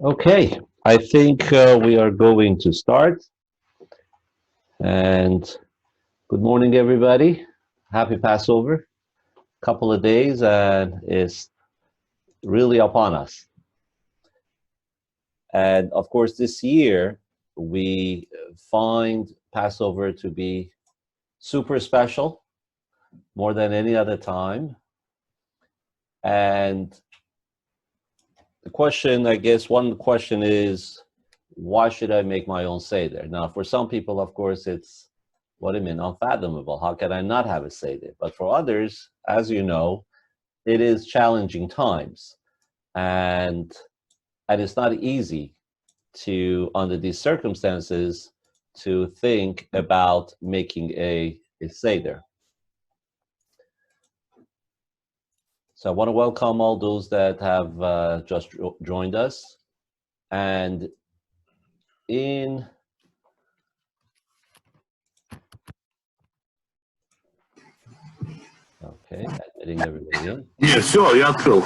Okay, I think we are going to start. And good morning, everybody. Happy Passover. Couple of days, and it's really upon us. And of course, this year we find Passover to be super special, more than any other time. And the question, I guess, one question is, why should I make my own Seder? Now, for some people, of course, it's what do you mean, unfathomable. How can I not have a Seder? But for others, as you know, it is challenging times. And it's not easy to, under these circumstances, to think about making a Seder. So I want to welcome all those that have just joined us. And in Okay, admitting everybody in. Yeah, sure, я открыл.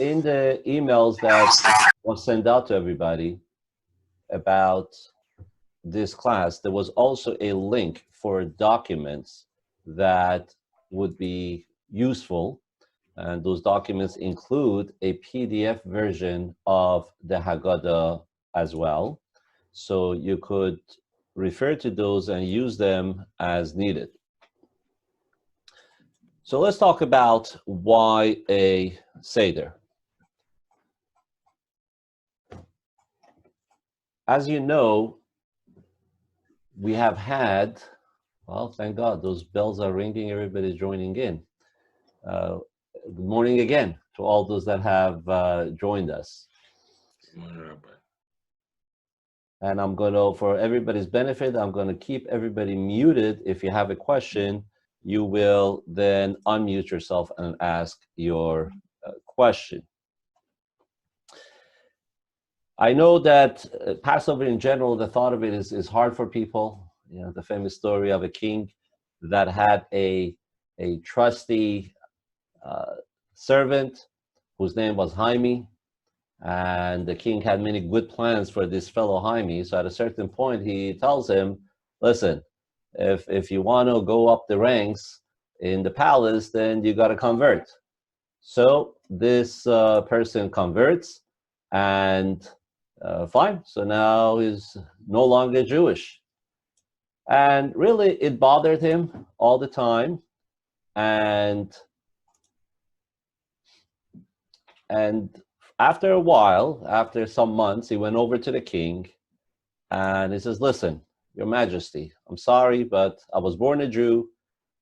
In the emails that was sent out to everybody about this class, there was also a link for documents that would be useful. And those documents include a PDF version of the Haggadah as well. So you could refer to those and use them as needed. So let's talk about why a Seder. As you know, we have had, well, thank God, those bells are ringing, everybody's joining in. Good morning again to all those that have joined us. And I'm going to, for everybody's benefit, I'm going to keep everybody muted. If you have a question, you will then unmute yourself and ask your question. I know that Passover in general, the thought of it is hard for people. You know, the famous story of a king that had a trusty servant whose name was Jaime, and the king had many good plans for this fellow Jaime. So at a certain point, he tells him, listen, if you want to go up the ranks in the palace, then you got to convert. So this person converts, and fine. So now he's no longer Jewish. And really, it bothered him all the time. And after a while, after some months, he went over to the king and he says, listen, Your Majesty, I'm sorry, but I was born a Jew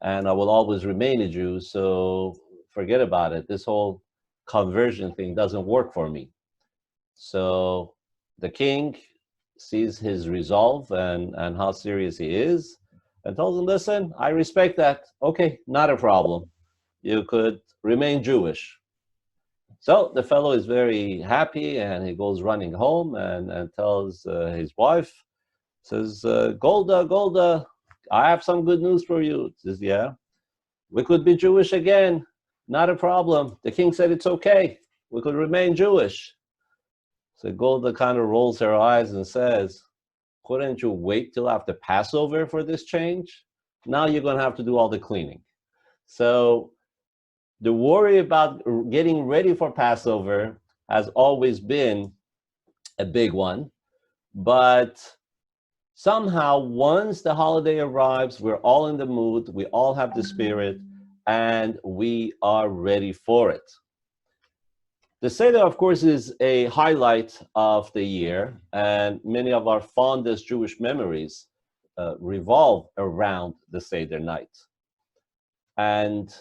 and I will always remain a Jew. So forget about it. This whole conversion thing doesn't work for me. So the king sees his resolve and how serious he is and tells him, listen, I respect that. Okay, not a problem. You could remain Jewish. So the fellow is very happy and he goes running home and tells his wife, says, Golda, I have some good news for you. Says, yeah, we could be Jewish again. Not a problem. The king said it's okay. We could remain Jewish. So Golda kind of rolls her eyes and says, couldn't you wait till after Passover for this change? Now you're going to have to do all the cleaning. So the worry about getting ready for Passover has always been a big one. But somehow, once the holiday arrives, we're all in the mood, we all have the spirit, and we are ready for it. The Seder, of course, is a highlight of the year, and many of our fondest Jewish memories revolve around the Seder night. And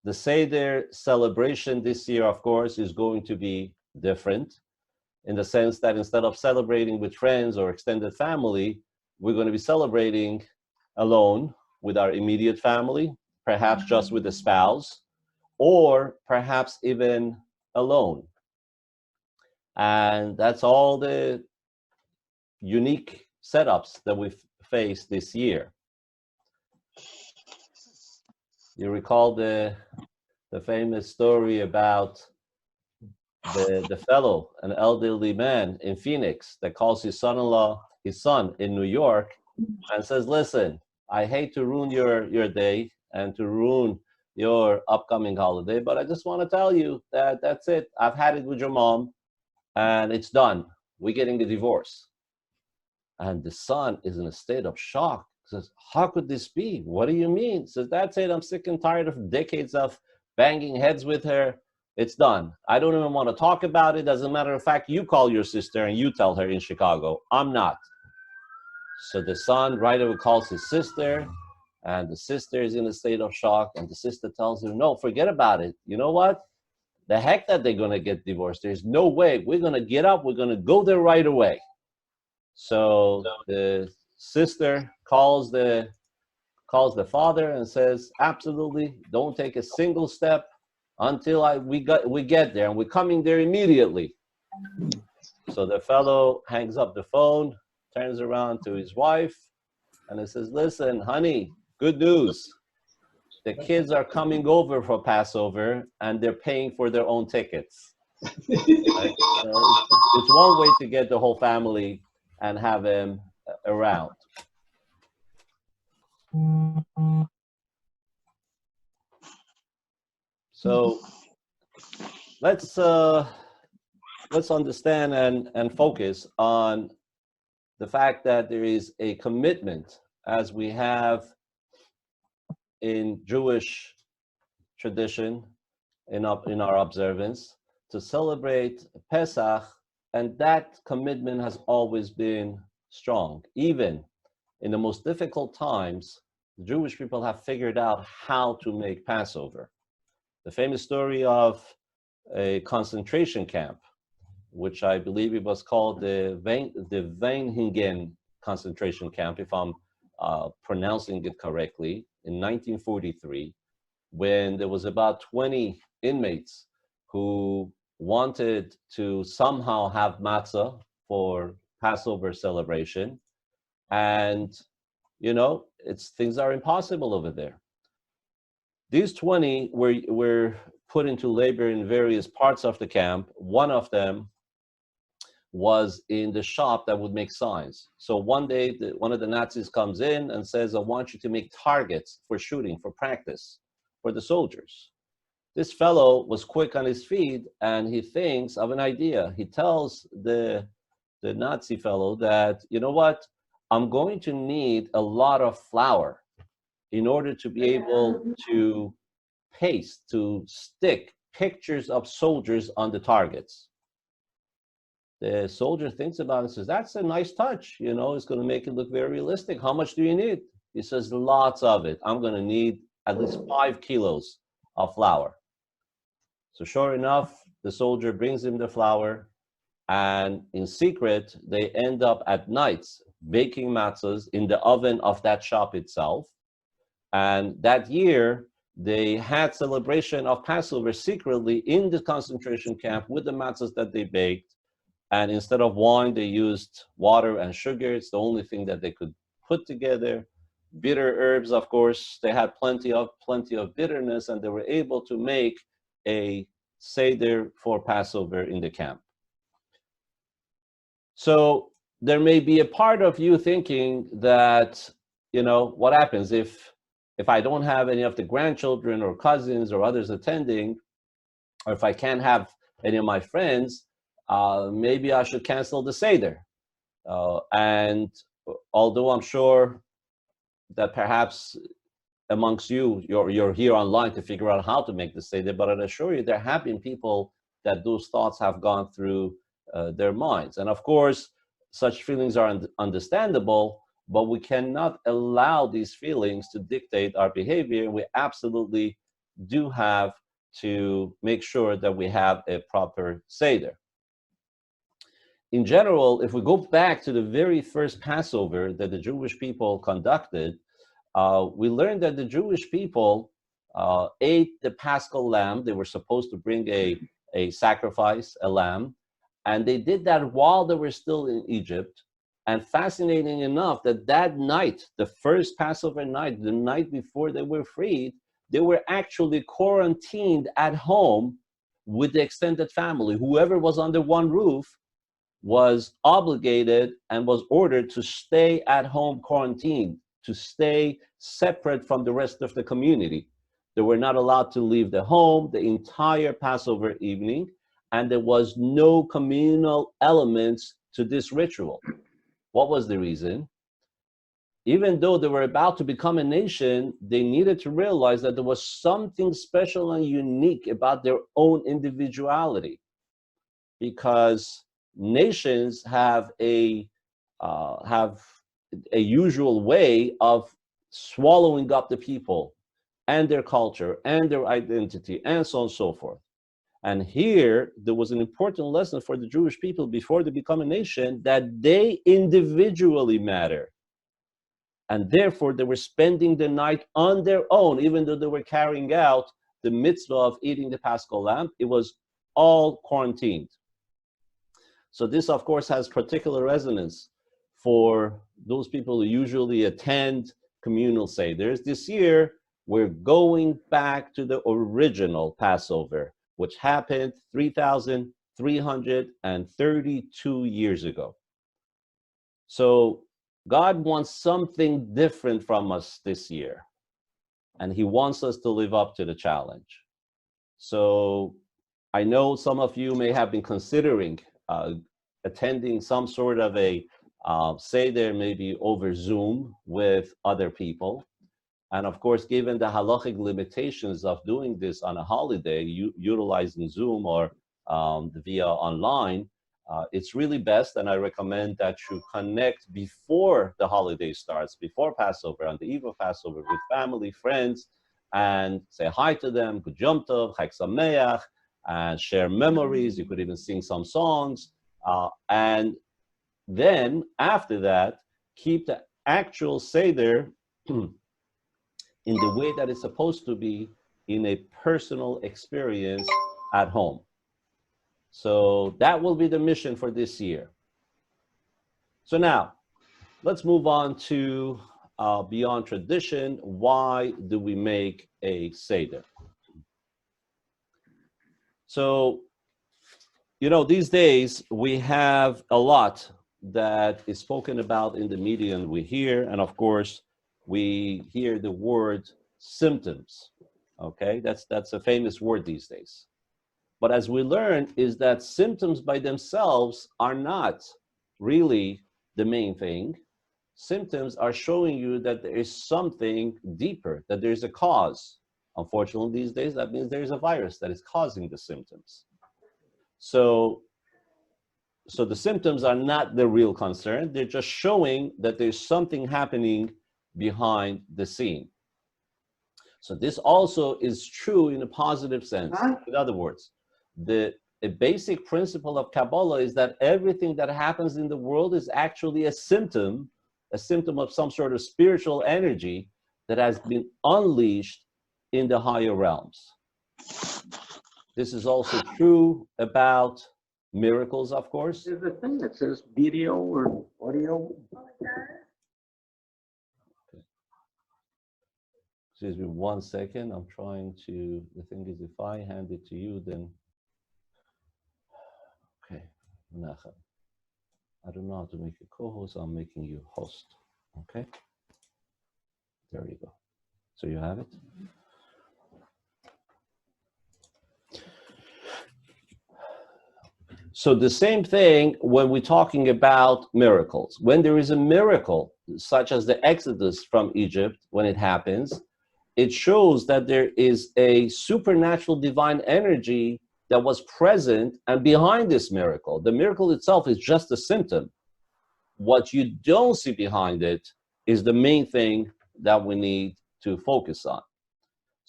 the Seder celebration this year, of course, is going to be different in the sense that instead of celebrating with friends or extended family, we're going to be celebrating alone with our immediate family, perhaps just with a spouse, or perhaps even alone. And that's all the unique setups that we've faced this year. You recall the famous story about the fellow, an elderly man in Phoenix, that calls his son-in-law, his son in New York, and says, listen, I hate to ruin your day and to ruin your upcoming holiday, but I just want to tell you that that's it. I've had it with your mom, and it's done. We're getting a divorce. And the son is in a state of shock. Says, how could this be? What do you mean? Says, that's it. I'm sick and tired of decades of banging heads with her. It's done. I don't even want to talk about it. As a matter of fact, you call your sister and you tell her in Chicago. I'm not. So the son right away calls his sister, and the sister is in a state of shock. And the sister tells him, no, forget about it. You know what? The heck that they're going to get divorced. There's no way. We're going to get up. We're going to go there right away. So the sister calls the father and says, absolutely, don't take a single step until we get there, and we're coming there immediately. So the fellow hangs up the phone, turns around to his wife, and he says, listen, honey, good news. The kids are coming over for Passover, and they're paying for their own tickets. Right? So it's one way to get the whole family and have them around. So let's understand and focus on the fact that there is a commitment, as we have in Jewish tradition, in our observance, to celebrate Pesach, and that commitment has always been strong. Even in the most difficult times, the Jewish people have figured out how to make Passover. The famous story of a concentration camp, which I believe it was called the Weinhingen concentration camp, if I'm pronouncing it correctly, in 1943, when there was about 20 inmates who wanted to somehow have matzah for Passover celebration. And, you know, things are impossible over there. These 20 were put into labor in various parts of the camp. One of them was in the shop that would make signs. So one day, one of the Nazis comes in and says, I want you to make targets for shooting, for practice, for the soldiers. This fellow was quick on his feet, and he thinks of an idea. He tells the Nazi fellow that, you know what, I'm going to need a lot of flour in order to be able to paste, to stick pictures of soldiers on the targets. The soldier thinks about it and says, that's a nice touch. You know, it's going to make it look very realistic. How much do you need? He says, lots of it. I'm going to need at least 5 kilos of flour. So sure enough, the soldier brings him the flour, and in secret, they end up at night baking matzahs in the oven of that shop itself. And that year, they had celebration of Passover secretly in the concentration camp with the matzahs that they baked. And instead of wine, they used water and sugar. It's the only thing that they could put together. Bitter herbs, of course, they had plenty of bitterness, and they were able to make a Seder for Passover in the camp. So there may be a part of you thinking that, you know, what happens if I don't have any of the grandchildren or cousins or others attending, or if I can't have any of my friends, maybe I should cancel the Seder. And although I'm sure that perhaps amongst you're here online to figure out how to make the Seder, but I assure you there have been people that those thoughts have gone through their minds. And of course, such feelings are understandable, but we cannot allow these feelings to dictate our behavior. We absolutely do have to make sure that we have a proper Seder. In general, if we go back to the very first Passover that the Jewish people conducted, we learned that the Jewish people ate the Paschal lamb. They were supposed to bring a sacrifice, a lamb, and they did that while they were still in Egypt. And fascinating enough, that night, the first Passover night, the night before they were freed, they were actually quarantined at home with the extended family. Whoever was under one roof was obligated and was ordered to stay at home quarantined, to stay separate from the rest of the community. They were not allowed to leave the home the entire Passover evening, and there was no communal elements to this ritual. What was the reason? Even though they were about to become a nation, they needed to realize that there was something special and unique about their own individuality, because nations have a usual way of swallowing up the people and their culture and their identity and so on and so forth. And here there was an important lesson for the Jewish people before they become a nation, that they individually matter. And therefore they were spending the night on their own, even though they were carrying out the mitzvah of eating the Paschal lamb. It was all quarantined. So this, of course, has particular resonance for those people who usually attend communal Seders. This year, we're going back to the original Passover, which happened 3,332 years ago. So God wants something different from us this year, and he wants us to live up to the challenge. So I know some of you may have been considering attending some sort of a Seder, maybe over Zoom with other people. And of course, given the halachic limitations of doing this on a holiday, utilizing Zoom or via online, it's really best, and I recommend that you connect before the holiday starts, before Passover, on the eve of Passover, with family, friends, and say hi to them, Good Yom Tov, Chag Sameach, and share memories. You could even sing some songs. And then after that, keep the actual Seder in the way that it's supposed to be, in a personal experience at home. So that will be the mission for this year. So now, let's move on to beyond tradition. Why do we make a Seder? So, you know, these days we have a lot that is spoken about in the media, and we hear, and of course, we hear the word symptoms. Okay, that's a famous word these days. But as we learn, is that symptoms by themselves are not really the main thing. Symptoms are showing you that there is something deeper, that there's a cause. Unfortunately, these days, that means there's a virus that is causing the symptoms. So the symptoms are not the real concern. They're just showing that there's something happening behind the scene. So this also is true in a positive sense. In other words, a basic principle of Kabbalah is that everything that happens in the world is actually a symptom of some sort of spiritual energy that has been unleashed in the higher realms. This is also true about miracles, of course. There's a thing that says video or audio. Excuse me 1 second. I'm trying to, the thing is, if I hand it to you, then, okay. I don't know how to make a co-host. I'm making you host. Okay. There you go. So you have it. So the same thing when we're talking about miracles. When there is a miracle, such as the Exodus from Egypt, when it happens, it shows that there is a supernatural divine energy that was present and behind this miracle. The miracle itself is just a symptom. What you don't see behind it is the main thing that we need to focus on.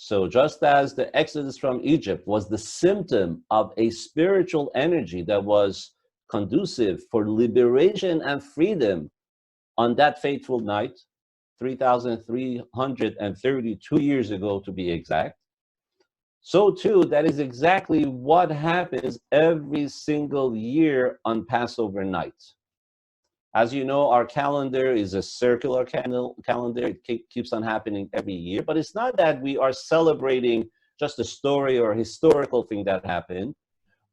So just as the Exodus from Egypt was the symptom of a spiritual energy that was conducive for liberation and freedom on that fateful night, 3,332 years ago to be exact, so too, that is exactly what happens every single year on Passover night. As you know, our calendar is a circular calendar. It keeps on happening every year, but it's not that we are celebrating just a story or a historical thing that happened,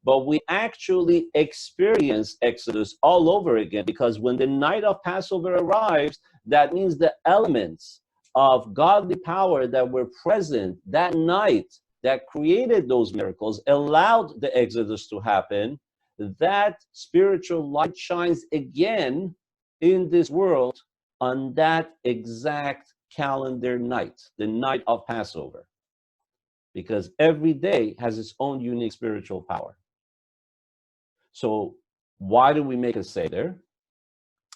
but we actually experience Exodus all over again, because when the night of Passover arrives, that means the elements of godly power that were present that night that created those miracles, allowed the Exodus to happen. That spiritual light shines again in this world on that exact calendar night, the night of Passover, because every day has its own unique spiritual power. So why do we make a Seder?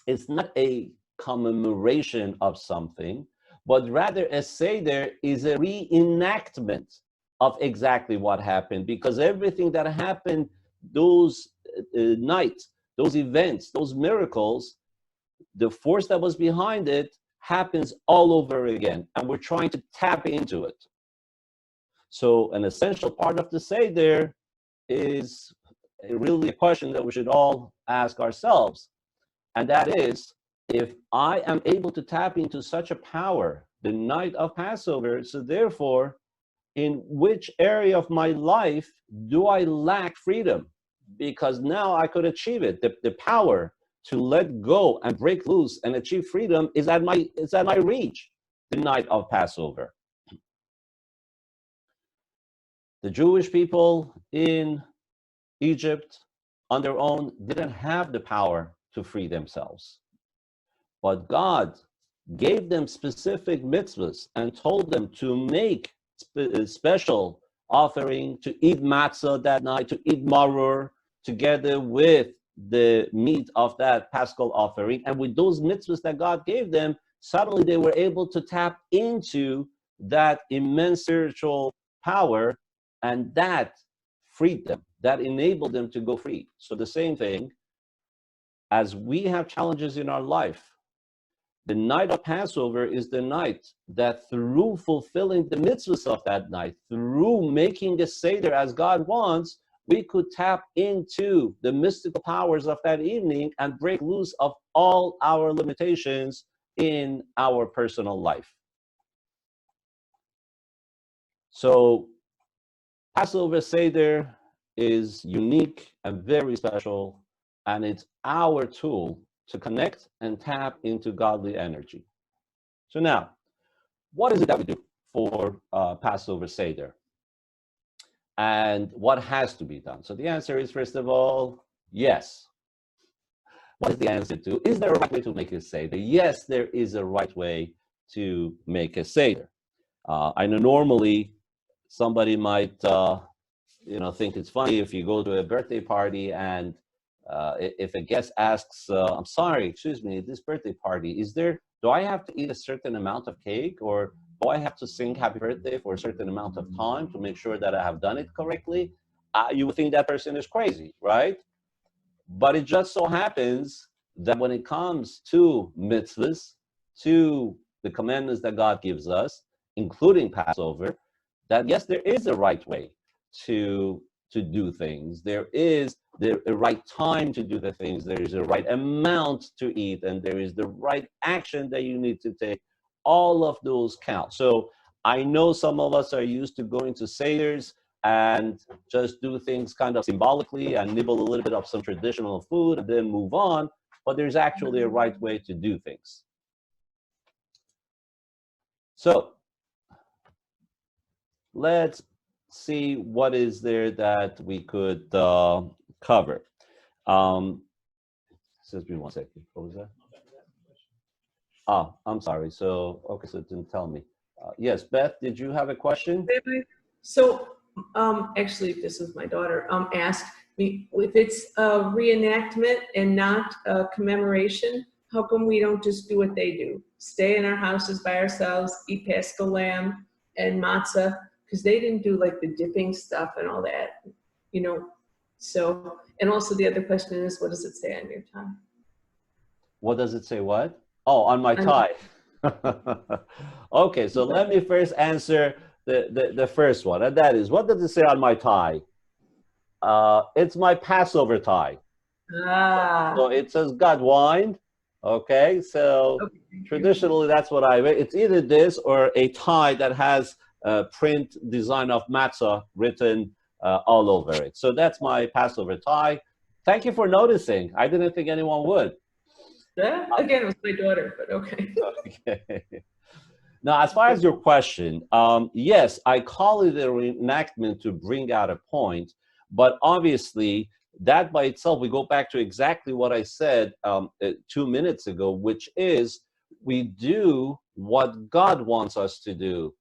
It's not a commemoration of something, but rather a Seder is a reenactment of exactly what happened, because everything that happened those nights, those events, those miracles, the force that was behind it happens all over again, and we're trying to tap into it. So an essential part of the Seder is really a question that we should all ask ourselves, and that is, if I am able to tap into such a power the night of Passover, so therefore, in which area of my life do I lack freedom? Because now I could achieve it. The power to let go and break loose and achieve freedom is at my reach the night of Passover. The Jewish people in Egypt on their own didn't have the power to free themselves. But God gave them specific mitzvahs and told them to make special offering, to eat matzah that night, to eat maror together with the meat of that paschal offering. And with those mitzvahs that God gave them, suddenly they were able to tap into that immense spiritual power, and that freed them, that enabled them to go free. So the same thing, as we have challenges in our life, the night of Passover is the night that, through fulfilling the mitzvahs of that night, through making a Seder as God wants, we could tap into the mystical powers of that evening and break loose of all our limitations in our personal life. So Passover Seder is unique and very special, and it's our tool to connect and tap into godly energy. So now, what is it that we do for Passover Seder? And what has to be done? So the answer is, first of all, yes. What is the answer to? Is there a right way to make a Seder? Yes, there is a right way to make a Seder. I know normally somebody might think it's funny if you go to a birthday party and if a guest asks, I'm sorry, excuse me, this birthday party, do I have to eat a certain amount of cake, or do I have to sing happy birthday for a certain amount of time to make sure that I have done it correctly? You would think that person is crazy, right? But it just so happens that when it comes to mitzvahs, to the commandments that God gives us, including Passover, that yes, there is a right way to do things. There is the right time to do the things. There is a right amount to eat, and there is the right action that you need to take. All of those count. So I know some of us are used to going to Seders and just do things kind of symbolically and nibble a little bit of some traditional food and then move on, but there's actually a right way to do things. So let's see what is there that we could cover. Excuse me 1 second. What was that? Oh, I'm sorry. So, okay, so it didn't tell me. Yes, Beth, did you have a question? So, actually, this is my daughter, asked me if it's a reenactment and not a commemoration, how come we don't just do what they do? Stay in our houses by ourselves, eat paschal lamb and matzah, because they didn't do like the dipping stuff and all that, So, and also the other question is, what does it say on your tie? What does it say what? Oh, on my tie. Okay, so let me first answer the first one, and that is, what does it say on my tie? It's my Passover tie. So it says God wine. Okay, so traditionally that's what I wear. It's either this or a tie that has print design of matzah written all over it. So that's my Passover tie. Thank you for noticing. I didn't think anyone would. Yeah, again, it was my daughter, but okay. Okay. Now, as far as your question, yes, I call it a reenactment to bring out a point, but obviously that by itself, we go back to exactly what I said 2 minutes ago, which is we do what God wants us to do,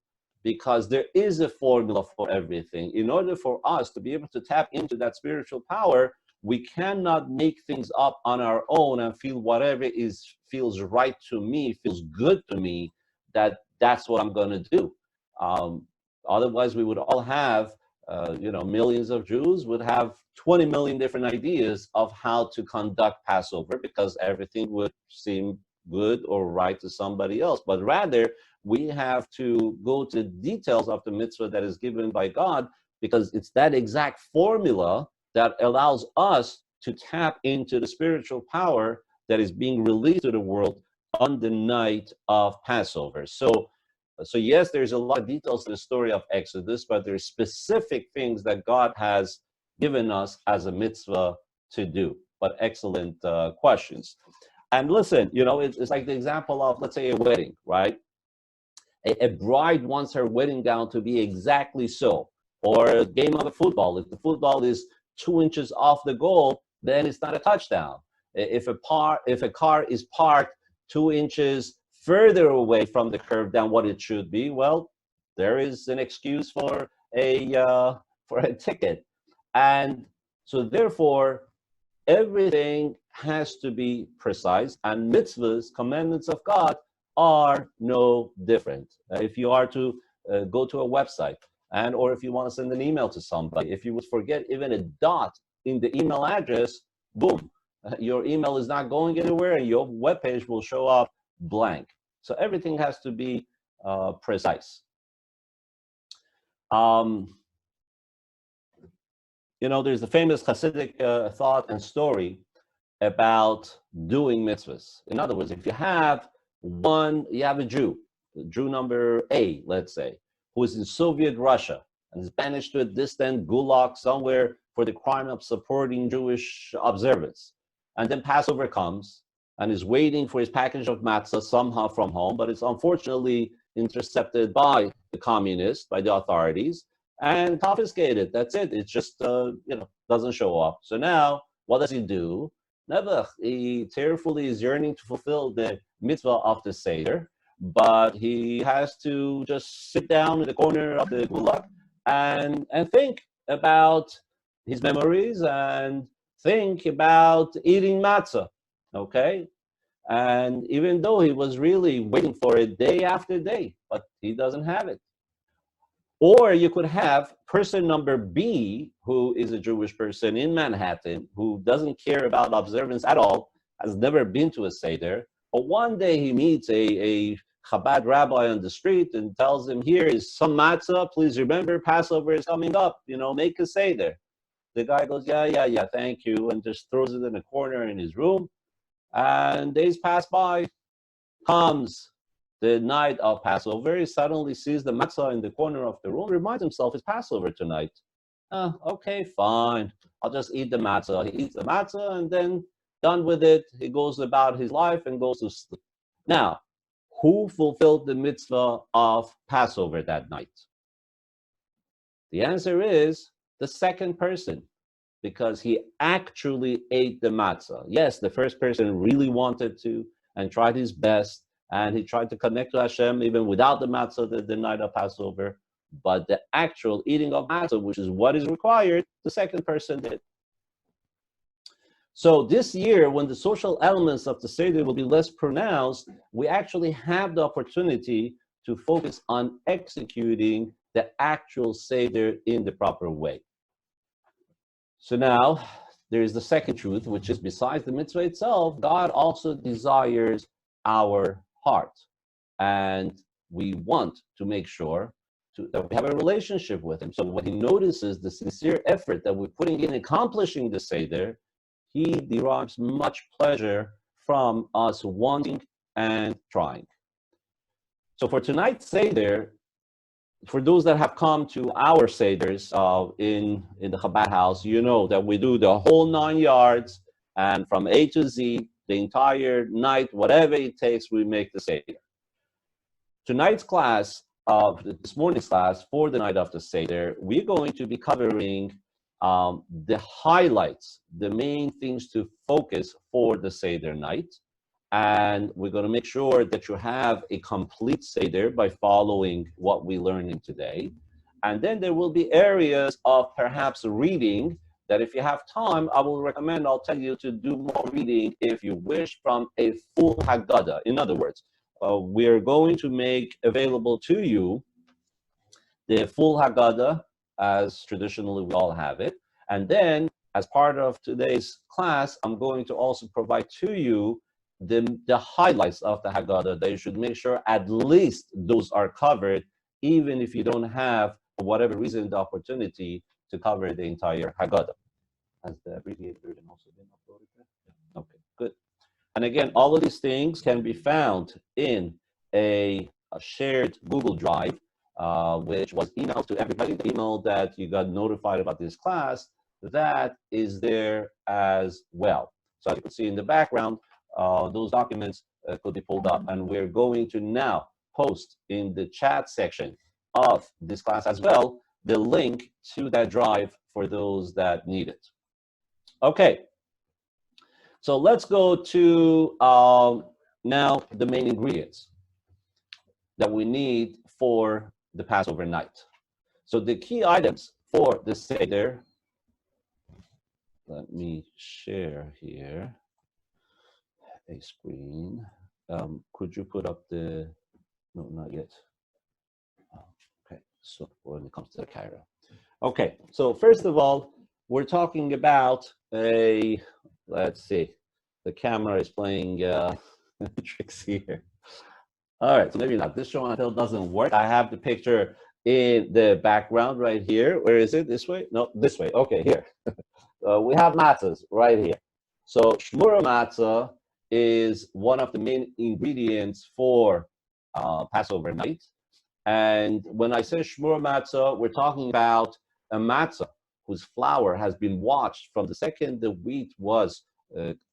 because there is a formula for everything. In order for us to be able to tap into that spiritual power, we cannot make things up on our own and feel whatever feels right to me, feels good to me, that's what I'm going to do. Otherwise, we would all have, millions of Jews would have 20 million different ideas of how to conduct Passover, because everything would seem good or right to somebody else. But rather, we have to go to the details of the mitzvah that is given by God, because it's that exact formula that allows us to tap into the spiritual power that is being released to the world on the night of Passover. So yes, there's a lot of details to the story of Exodus, but there's specific things that God has given us as a mitzvah to do. But excellent questions. And listen, it's like the example of, let's say, a wedding, right? A bride wants her wedding gown to be exactly so. Or a game of football. If the football is 2 inches off the goal, then it's not a touchdown. If a car is parked 2 inches further away from the curb than what it should be, well, there is an excuse for a ticket. And so therefore, everything has to be precise, and mitzvahs, commandments of God, are no different. If you are to go to a website, or if you want to send an email to somebody, if you would forget even a dot in the email address, boom, your email is not going anywhere, and your web page will show up blank. So everything has to be precise. There's the famous Hasidic thought and story about doing mitzvahs. In other words, if you have a Jew number A, let's say, who is in Soviet Russia and is banished to a distant gulag somewhere for the crime of supporting Jewish observance. And then Passover comes and is waiting for his package of matzah somehow from home, but it's unfortunately intercepted by the communists, by the authorities, and confiscated. That's it. It just, doesn't show up. So now, what does he do? Never. He tearfully is yearning to fulfill the mitzvah of the Seder, but he has to just sit down in the corner of the gulag and think about his memories and think about eating matzah, okay? And even though he was really waiting for it day after day, but he doesn't have it. Or you could have person number B, who is a Jewish person in Manhattan, who doesn't care about observance at all, has never been to a Seder, but one day he meets a Chabad rabbi on the street and tells him, here is some matzah, please remember Passover is coming up, make a Seder. The guy goes, yeah, thank you, and just throws it in a corner in his room. And days pass by, comes the night of Passover, he suddenly sees the matzah in the corner of the room, reminds himself it's Passover tonight. Okay, fine, I'll just eat the matzah. He eats the matzah, and then done with it, he goes about his life and goes to sleep. Now, who fulfilled the mitzvah of Passover that night? The answer is the second person, because he actually ate the matzah. Yes, the first person really wanted to and tried his best, and he tried to connect to Hashem even without the matzah the night of Passover. But the actual eating of matzah, which is what is required, the second person did. So this year, when the social elements of the Seder will be less pronounced, we actually have the opportunity to focus on executing the actual Seder in the proper way. So now, there is the second truth, which is besides the mitzvah itself, God also desires our heart. And we want to make sure that we have a relationship with him. So when he notices the sincere effort that we're putting in accomplishing the Seder, he derives much pleasure from us wanting and trying. So for tonight's Seder, for those that have come to our Seders in the Chabad house, you know that we do the whole 9 yards, and from A to Z, the entire night, whatever it takes, we make the Seder. Tonight's class, this morning's class for the night of the Seder, we're going to be covering the highlights, the main things to focus for the Seder night. And we're going to make sure that you have a complete Seder by following what we learned in today. And then there will be areas of perhaps reading that if you have time, I will recommend, I'll tell you to do more reading if you wish from a full Haggadah. In other words, we're going to make available to you the full Haggadah, as traditionally we all have it. And then, as part of today's class, I'm going to also provide to you the highlights of the Haggadah that you should make sure at least those are covered, even if you don't have, for whatever reason, the opportunity to cover the entire Haggadah. Has the abbreviated version also been uploaded there? Okay, good. And again, all of these things can be found in a shared Google Drive, which was emailed to everybody. The email that you got notified about this class, that is there as well. So as you can see in the background, those documents could be pulled up, and we're going to now post in the chat section of this class as well the link to that drive for those that need it. Okay, so let's go to now the main ingredients that we need for the Passover night. So the key items for the Seder, let me share here a screen. Could you put up the, no, not yet. Okay, so when it comes to the Cairo. Okay, so first of all, we're talking about a, let's see, the camera is playing tricks here. All right, so maybe not. This show and tell doesn't work. I have the picture in the background right here. Where is it? This way? No, this way. Okay, here. We have matzahs right here. So shmura matzah is one of the main ingredients for Passover night. And when I say shmura matzah, we're talking about a matzah whose flour has been washed from the second the wheat was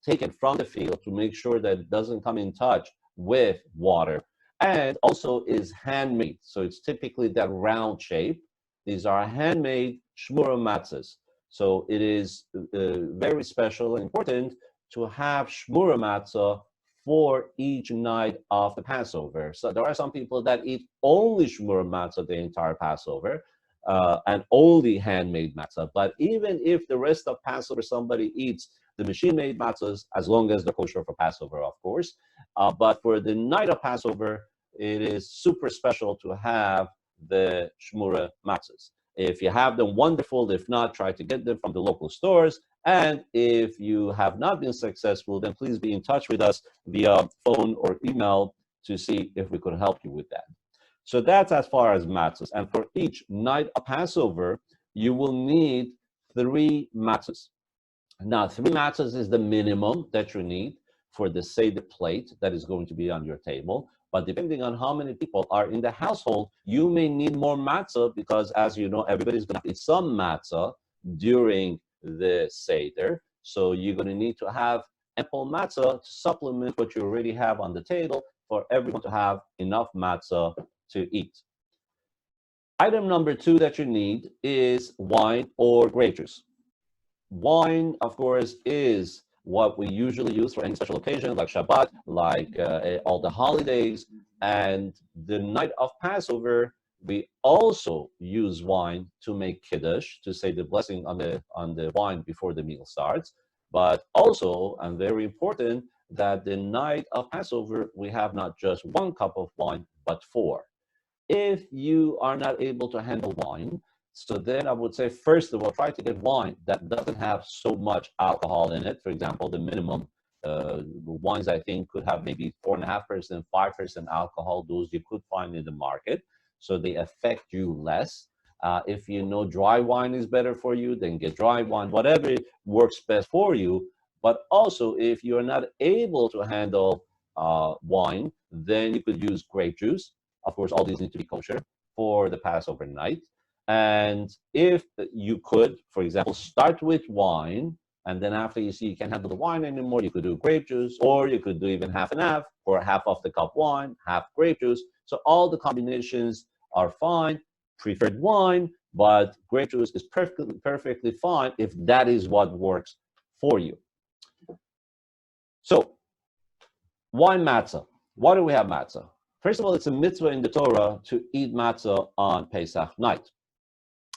taken from the field to make sure that it doesn't come in touch with water, and also is handmade. So it's typically that round shape. These are handmade shmura matzahs. So it is very special and important to have shmura matzah for each night of the Passover. So there are some people that eat only shmura matzah the entire Passover and only handmade matzah. But even if the rest of Passover somebody eats the machine-made matzahs, as long as they're kosher for Passover, of course. But for the night of Passover, it is super special to have the shmura matzahs. If you have them, wonderful. If not, try to get them from the local stores. And if you have not been successful, then please be in touch with us via phone or email to see if we could help you with that. So that's as far as matzahs. And for each night of Passover, you will need 3 matzahs. Now, 3 matzahs is the minimum that you need for the Seder plate that is going to be on your table. But depending on how many people are in the household, you may need more matzah because, as you know, everybody's going to eat some matzah during the Seder. So you're going to need to have ample matzah to supplement what you already have on the table for everyone to have enough matzah to eat. Item number 2 that you need is wine or grape juice. Wine, of course, is what we usually use for any special occasion, like Shabbat, like all the holidays. And the night of Passover, we also use wine to make kiddush, to say the blessing on the wine before the meal starts. But also, and very important, that the night of Passover, we have not just 1 cup of wine, but 4. If you are not able to handle wine, so then I would say, first of all, try to get wine that doesn't have so much alcohol in it. For example, the minimum wines, I think, could have maybe 4.5%, 5% alcohol. Those you could find in the market. So they affect you less. If you know dry wine is better for you, then get dry wine, whatever works best for you. But also, if you're not able to handle wine, then you could use grape juice. Of course, all these need to be kosher. for the Passover night. And if you could, for example, start with wine, and then after you see you can't handle the wine anymore, you could do grape juice, or you could do even half and half, or half of the cup wine, half grape juice. So all the combinations are fine. Preferred wine, but grape juice is perfectly fine if that is what works for you. So, why matzah? Why do we have matzah? First of all, it's a mitzvah in the Torah to eat matzah on Pesach night.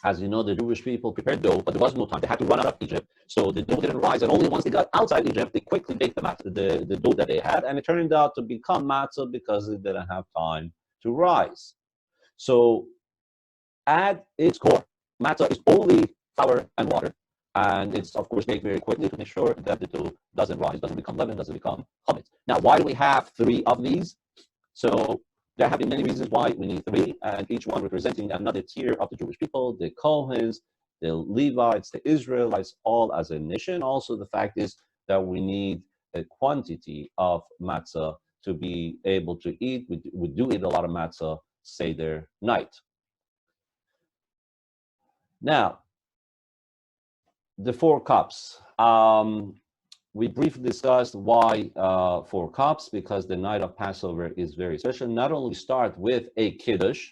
As you know, the Jewish people prepared dough, but there was no time. They had to run out of Egypt. So the dough didn't rise, and only once they got outside Egypt, they quickly baked the dough that they had, and it turned out to become matzah because they didn't have time to rise. So at its core, matzah is only flour and water, and it's, of course, baked very quickly to make sure that the dough doesn't rise, doesn't become leaven, doesn't become chametz. Now, why do we have 3 of these? So there have been many reasons why we need 3, and each one representing another tier of the Jewish people, the Kohens, the Levites, the Israelites, all as a nation. Also, the fact is that we need a quantity of matzah to be able to eat. We do eat a lot of matzah Seder night. Now, the 4 cups. We briefly discussed why 4 cups, because the night of Passover is very special. Not only start with a kiddush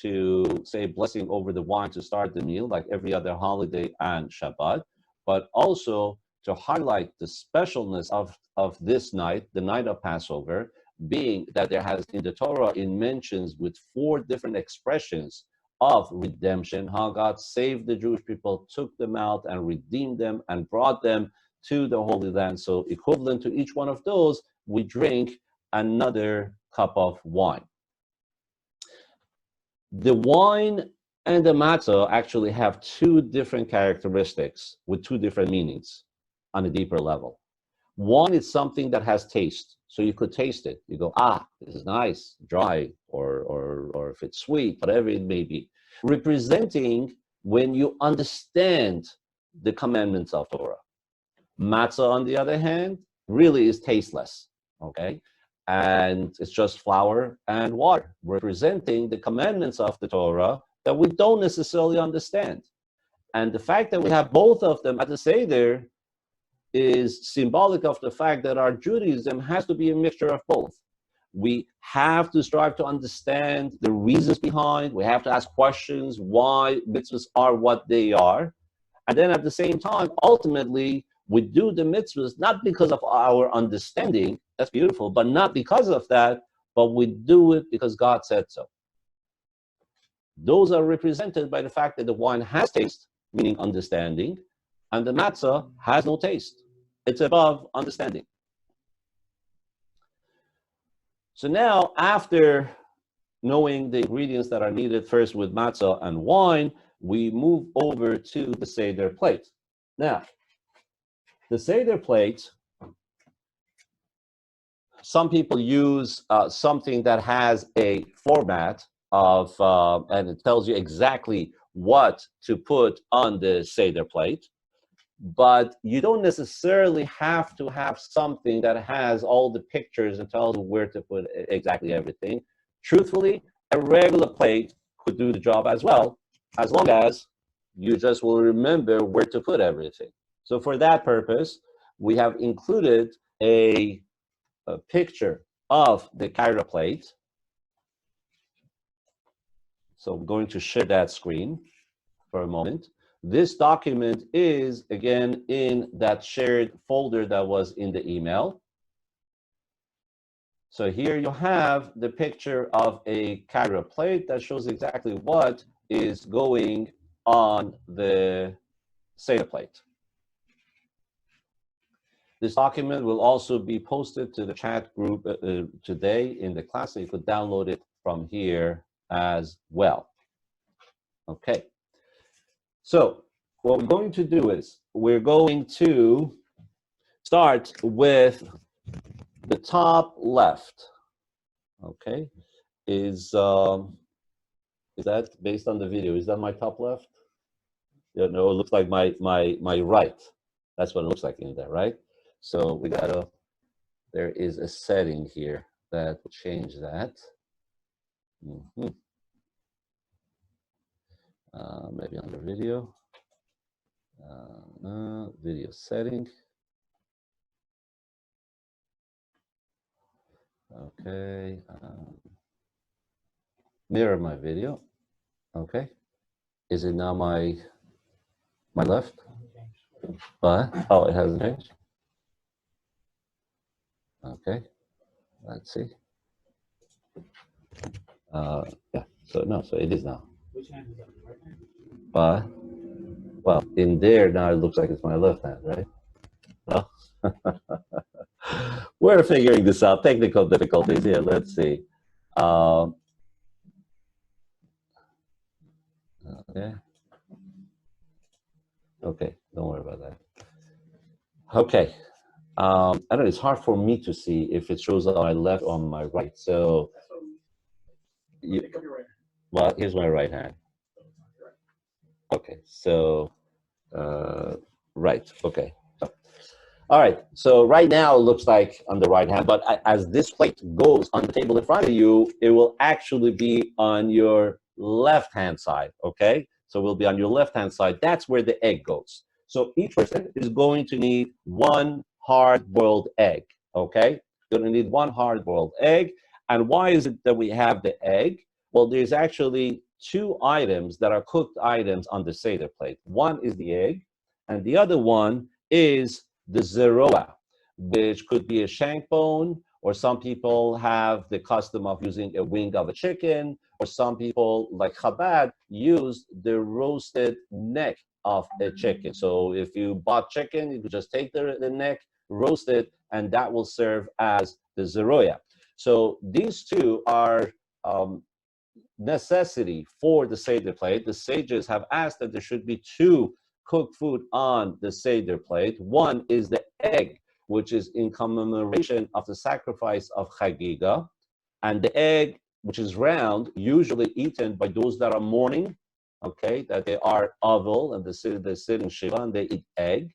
to say blessing over the wine to start the meal, like every other holiday and Shabbat, but also to highlight the specialness of this night, the night of Passover, being that there has in the Torah, it mentions with 4 different expressions of redemption, how God saved the Jewish people, took them out and redeemed them and brought them to the Holy Land. So equivalent to each one of those, we drink another cup of wine. The wine and the matzah actually have 2 different characteristics with 2 different meanings on a deeper level. One is something that has taste. So you could taste it. You go, this is nice, dry, or if it's sweet, whatever it may be. Representing when you understand the commandments of Torah. Matzah, on the other hand, really is tasteless, okay? And it's just flour and water, representing the commandments of the Torah that we don't necessarily understand. And the fact that we have both of them at the Seder is symbolic of the fact that our Judaism has to be a mixture of both. We have to strive to understand the reasons behind. We have to ask questions why mitzvahs are what they are. And then at the same time, ultimately, we do the mitzvahs not because of our understanding, that's beautiful, but not because of that, but we do it because God said so. Those are represented by the fact that the wine has taste, meaning understanding, and the matzah has no taste. It's above understanding. So now, after knowing the ingredients that are needed first with matzah and wine, we move over to the Seder plate. Now, the Seder plate, some people use something that has a format of, and it tells you exactly what to put on the Seder plate. But you don't necessarily have to have something that has all the pictures and tells you where to put exactly everything. Truthfully, a regular plate could do the job as well, as long as you just will remember where to put everything. So for that purpose, we have included a picture of the Cairo plate. So I'm going to share that screen for a moment. This document is, again, in that shared folder that was in the email. So here you have the picture of a Cairo plate that shows exactly what is going on the Seder plate. This document will also be posted to the chat group today in the class, so you could download it from here as well. Okay. So what we're going to do is we're going to start with the top left. Okay, is that based on the video? Is that my top left? Yeah, no, it looks like my right. That's what it looks like in there, right? So we gotta. There is a setting here that will change that. Maybe under video. Video setting. Okay. Mirror my video. Okay. Is it now my left? What? Oh, it hasn't changed. Okay. Let's see. Yeah. So no. So it is now. Which hand is that? Right hand? But well, in there now it looks like it's my left hand, right? Well, we're figuring this out. Technical difficulties here. Let's see. Okay. Okay. Don't worry about that. Okay. I don't know. It's hard for me to see if it shows on my left or on my right. So, Pick up your right hand. well, here's my right hand. Okay. So, right. Okay. All right. So right now it looks like on the right hand, but as this plate goes on the table in front of you, it will actually be on your left hand side. Okay. So it will be on your left hand side. That's where the egg goes. So each person is going to need one hard-boiled egg. Okay. You're going to need one hard-boiled egg. And why is it that we have the egg? Well, there's actually two items that are cooked items on the Seder plate. One is the egg, and the other one is the zeroa, which could be a shank bone, or some people have the custom of using a wing of a chicken, or some people, like Chabad, use the roasted neck of a chicken. So if you bought chicken, you could just take the neck, roast it, and that will serve as the zeroya. So these two are necessity for the Seder plate. The sages have asked that there should be two cooked food on the Seder plate. One is the egg, which is in commemoration of the sacrifice of Chagiga, and the egg, which is round, usually eaten by those that are mourning, okay, that they are Avil and they're sitting Shiva and they eat egg.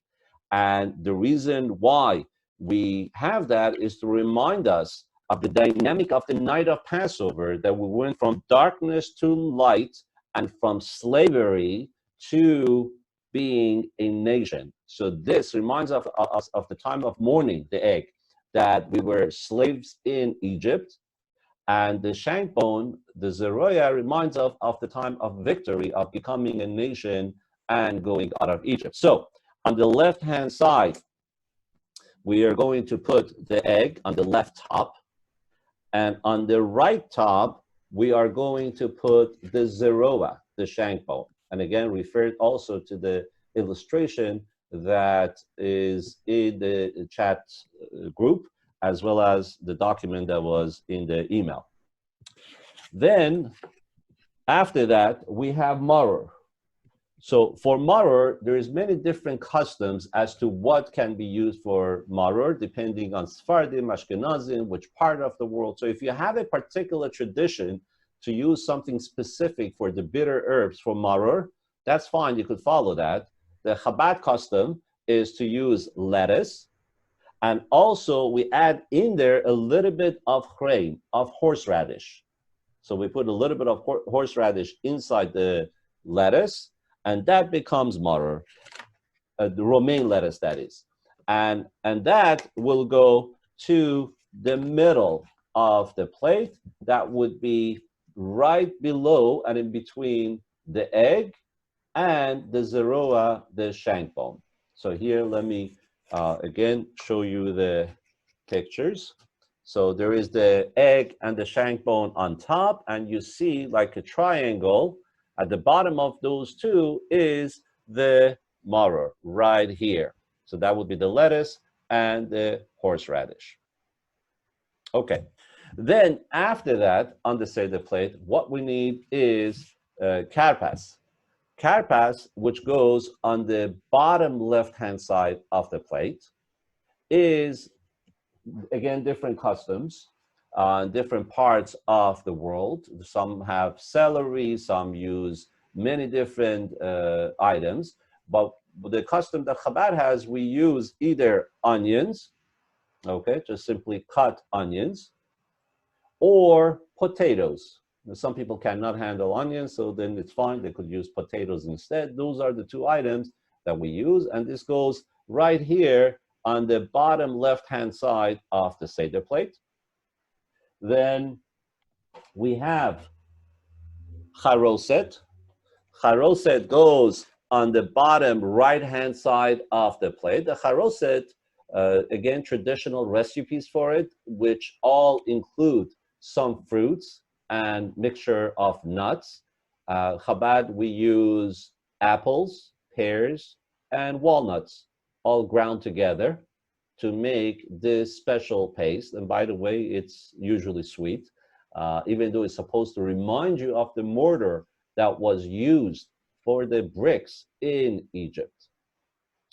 And the reason why we have that is to remind us of the dynamic of the night of Passover, that we went from darkness to light and from slavery to being a nation. So this reminds us of the time of mourning, the egg, that we were slaves in Egypt. And the shank bone, the zeroya, reminds us of the time of victory, of becoming a nation and going out of Egypt. So on the left-hand side, we are going to put the egg on the left top. And on the right top, we are going to put the zeroa, the shank bone. And again, refer also to the illustration that is in the chat group, as well as the document that was in the email. Then, after that, we have maror. So for maror, there is many different customs as to what can be used for maror, depending on Sephardim, Ashkenazim, which part of the world. So if you have a particular tradition to use something specific for the bitter herbs for maror, that's fine, you could follow that. The Chabad custom is to use lettuce, and also we add in there a little bit of chrein, of horseradish. So we put a little bit of horseradish inside the lettuce, and that becomes maror, the romaine lettuce, that is. And that will go to the middle of the plate. That would be right below and in between the egg and the zeroa, the shank bone. So here, let me again show you the pictures. So there is the egg and the shank bone on top, and you see like a triangle. At the bottom of those two is the maror right here. So that would be the lettuce and the horseradish. Okay. Then after that, on the Seder plate, what we need is karpas. Karpas, which goes on the bottom left-hand side of the plate, is, again, different customs. Different parts of the world. Some have celery, some use many different items, but the custom that Chabad has, we use either onions, okay, just simply cut onions, or potatoes. Some people cannot handle onions, so then it's fine. They could use potatoes instead. Those are the two items that we use. And this goes right here on the bottom left-hand side of the Seder plate. Then we have charoset. Charoset goes on the bottom right-hand side of the plate. The charoset, again, traditional recipes for it, which all include some fruits and mixture of nuts. Chabad, we use apples, pears, and walnuts, all ground together to make this special paste. And by the way, it's usually sweet, even though it's supposed to remind you of the mortar that was used for the bricks in Egypt.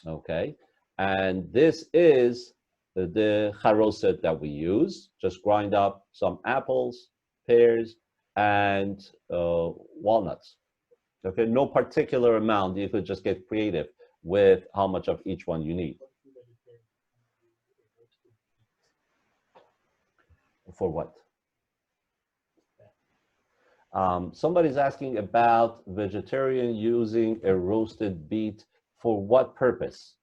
Okay, and this is the charoset that we use. Just grind up some apples, pears, and walnuts. Okay, no particular amount. You could just get creative with how much of each one you need. For what? Somebody's asking about vegetarian using a roasted beet. For what purpose?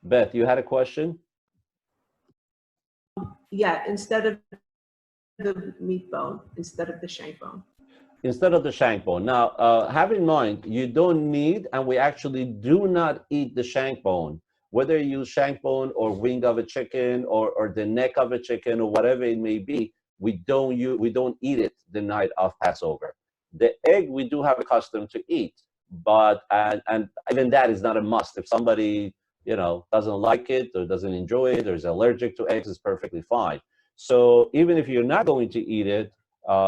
Beth, you had a question? Yeah, instead of the meat bone, instead of the shank bone. Instead of the shank bone. Now, have in mind, you don't need, and we actually do not eat the shank bone. Whether you use shank bone or wing of a chicken or the neck of a chicken or whatever it may be, we don't eat it the night of Passover. The egg we do have a custom to eat, but and even that is not a must. If somebody doesn't like it or doesn't enjoy it or is allergic to eggs, it's perfectly fine. So even if you're not going to eat it,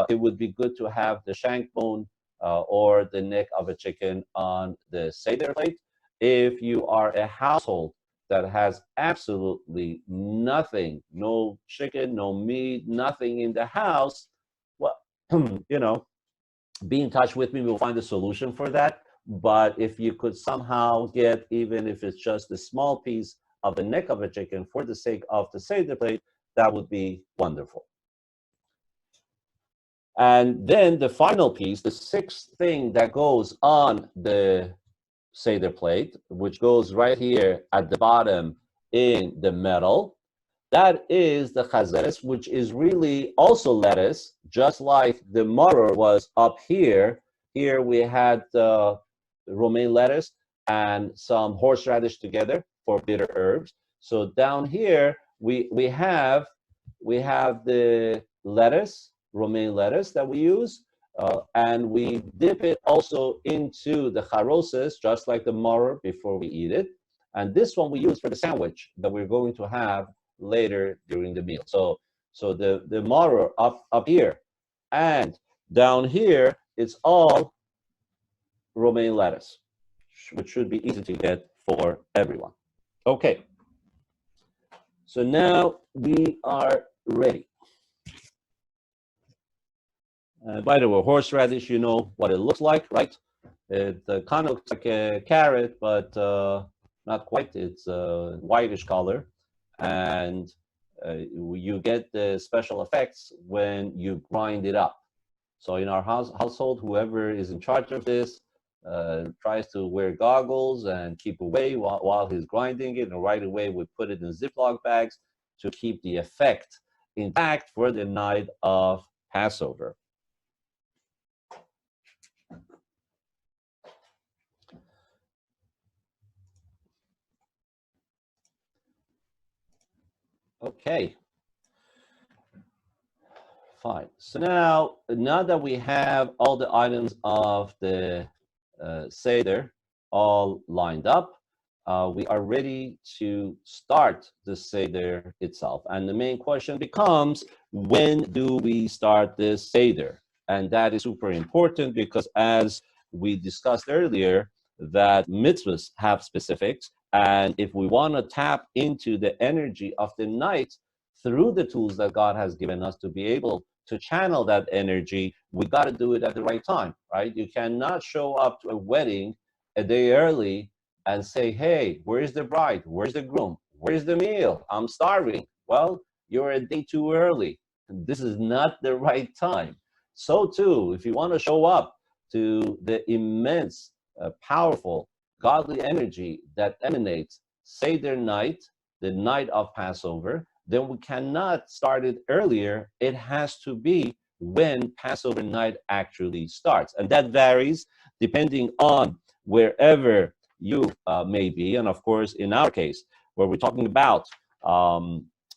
it would be good to have the shank bone or the neck of a chicken on the Seder plate. If you are a household that has absolutely nothing, no chicken, no meat, nothing in the house, well, be in touch with me. We'll find a solution for that. But if you could somehow get, even if it's just a small piece of the neck of a chicken for the sake of the Seder plate, that would be wonderful. And then the final piece, the sixth thing that goes on the Seder plate, which goes right here at the bottom in the middle, that is the chazeres, which is really also lettuce, just like the maror was up here. Here we had romaine lettuce and some horseradish together for bitter herbs. So down here we have the lettuce, romaine lettuce that we use, and we dip it also into the charoses, just like the maror before we eat it. And this one we use for the sandwich that we're going to have later during the meal. So the maror up here, and down here it's all romaine lettuce, which should be easy to get for everyone. Okay, so now we are ready. By the way, horseradish, you know what it looks like, right? It kind of looks like a carrot, but not quite. It's a whitish color, and you get the special effects when you grind it up. So in our household, whoever is in charge of this tries to wear goggles and keep away while he's grinding it, and right away we put it in Ziploc bags to keep the effect intact for the night of Passover. Okay, fine. So now that we have all the items of the Seder all lined up, we are ready to start the Seder itself. And the main question becomes, when do we start this Seder? And that is super important because, as we discussed earlier, that mitzvahs have specifics. And if we want to tap into the energy of the night through the tools that God has given us to be able to channel that energy, we got to do it at the right time, right? You cannot show up to a wedding a day early and say, hey, where's the bride? Where's the groom? Where's the meal? I'm starving. Well, you're a day too early. This is not the right time. So too, if you want to show up to the immense, powerful, godly energy that emanates Seder night, the night of Passover, then we cannot start it earlier. It has to be when Passover night actually starts. And that varies depending on wherever you may be. And of course, in our case, where we're talking about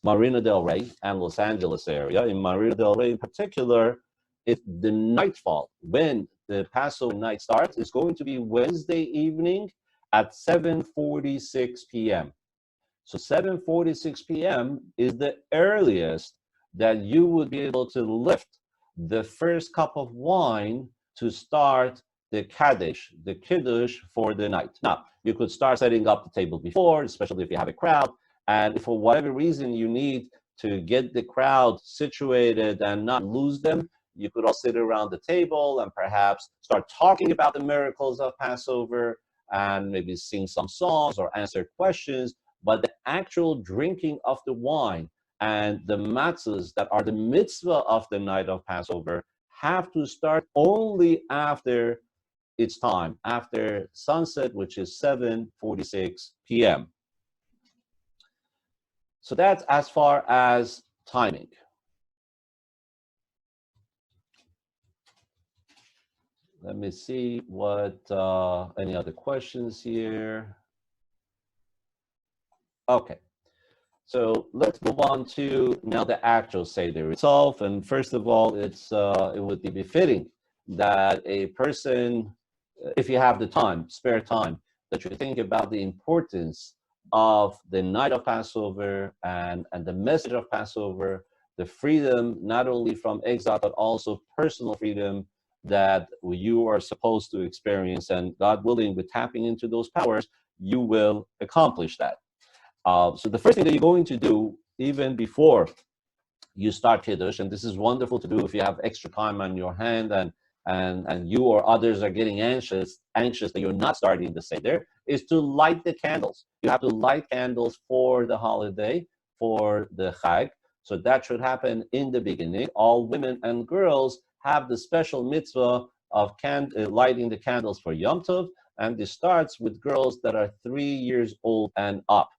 Marina del Rey and Los Angeles area, in Marina del Rey in particular, if the nightfall, when the Passover night starts, is going to be Wednesday evening at 7:46 p.m. So 7:46 p.m. is the earliest that you would be able to lift the first cup of wine to start the Kaddish, the Kiddush for the night. Now, you could start setting up the table before, especially if you have a crowd, and if for whatever reason you need to get the crowd situated and not lose them, you could all sit around the table and perhaps start talking about the miracles of Passover and maybe sing some songs or answer questions. But the actual drinking of the wine and the matzahs that are the mitzvah of the night of Passover have to start only after its time, after sunset, which is 7:46 p.m. So that's as far as timing. Let me see what, any other questions here. Okay, so let's move on to now the actual Seder itself. And first of all, it would be befitting that a person, if you have the time, spare time, that you think about the importance of the night of Passover and the message of Passover, the freedom not only from exile, but also personal freedom that you are supposed to experience. And God willing, with tapping into those powers, you will accomplish that. So the first thing that you're going to do, even before you start Kiddush, and this is wonderful to do if you have extra time on your hand and you or others are getting anxious that you're not starting the Seder, is to light the candles. You have to light candles for the holiday, for the Chag. So that should happen in the beginning. All women and girls have the special mitzvah of lighting the candles for Yom Tov, and this starts with girls that are 3 years old and up.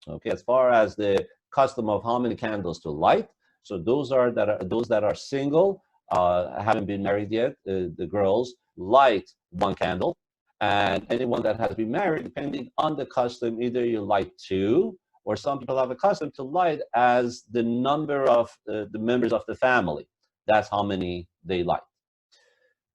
Okay, as far as the custom of how many candles to light, so those that are single, haven't been married yet, the girls light one candle, and anyone that has been married, depending on the custom, either you light two, or some people have a custom to light as the number of the members of the family. That's how many they light.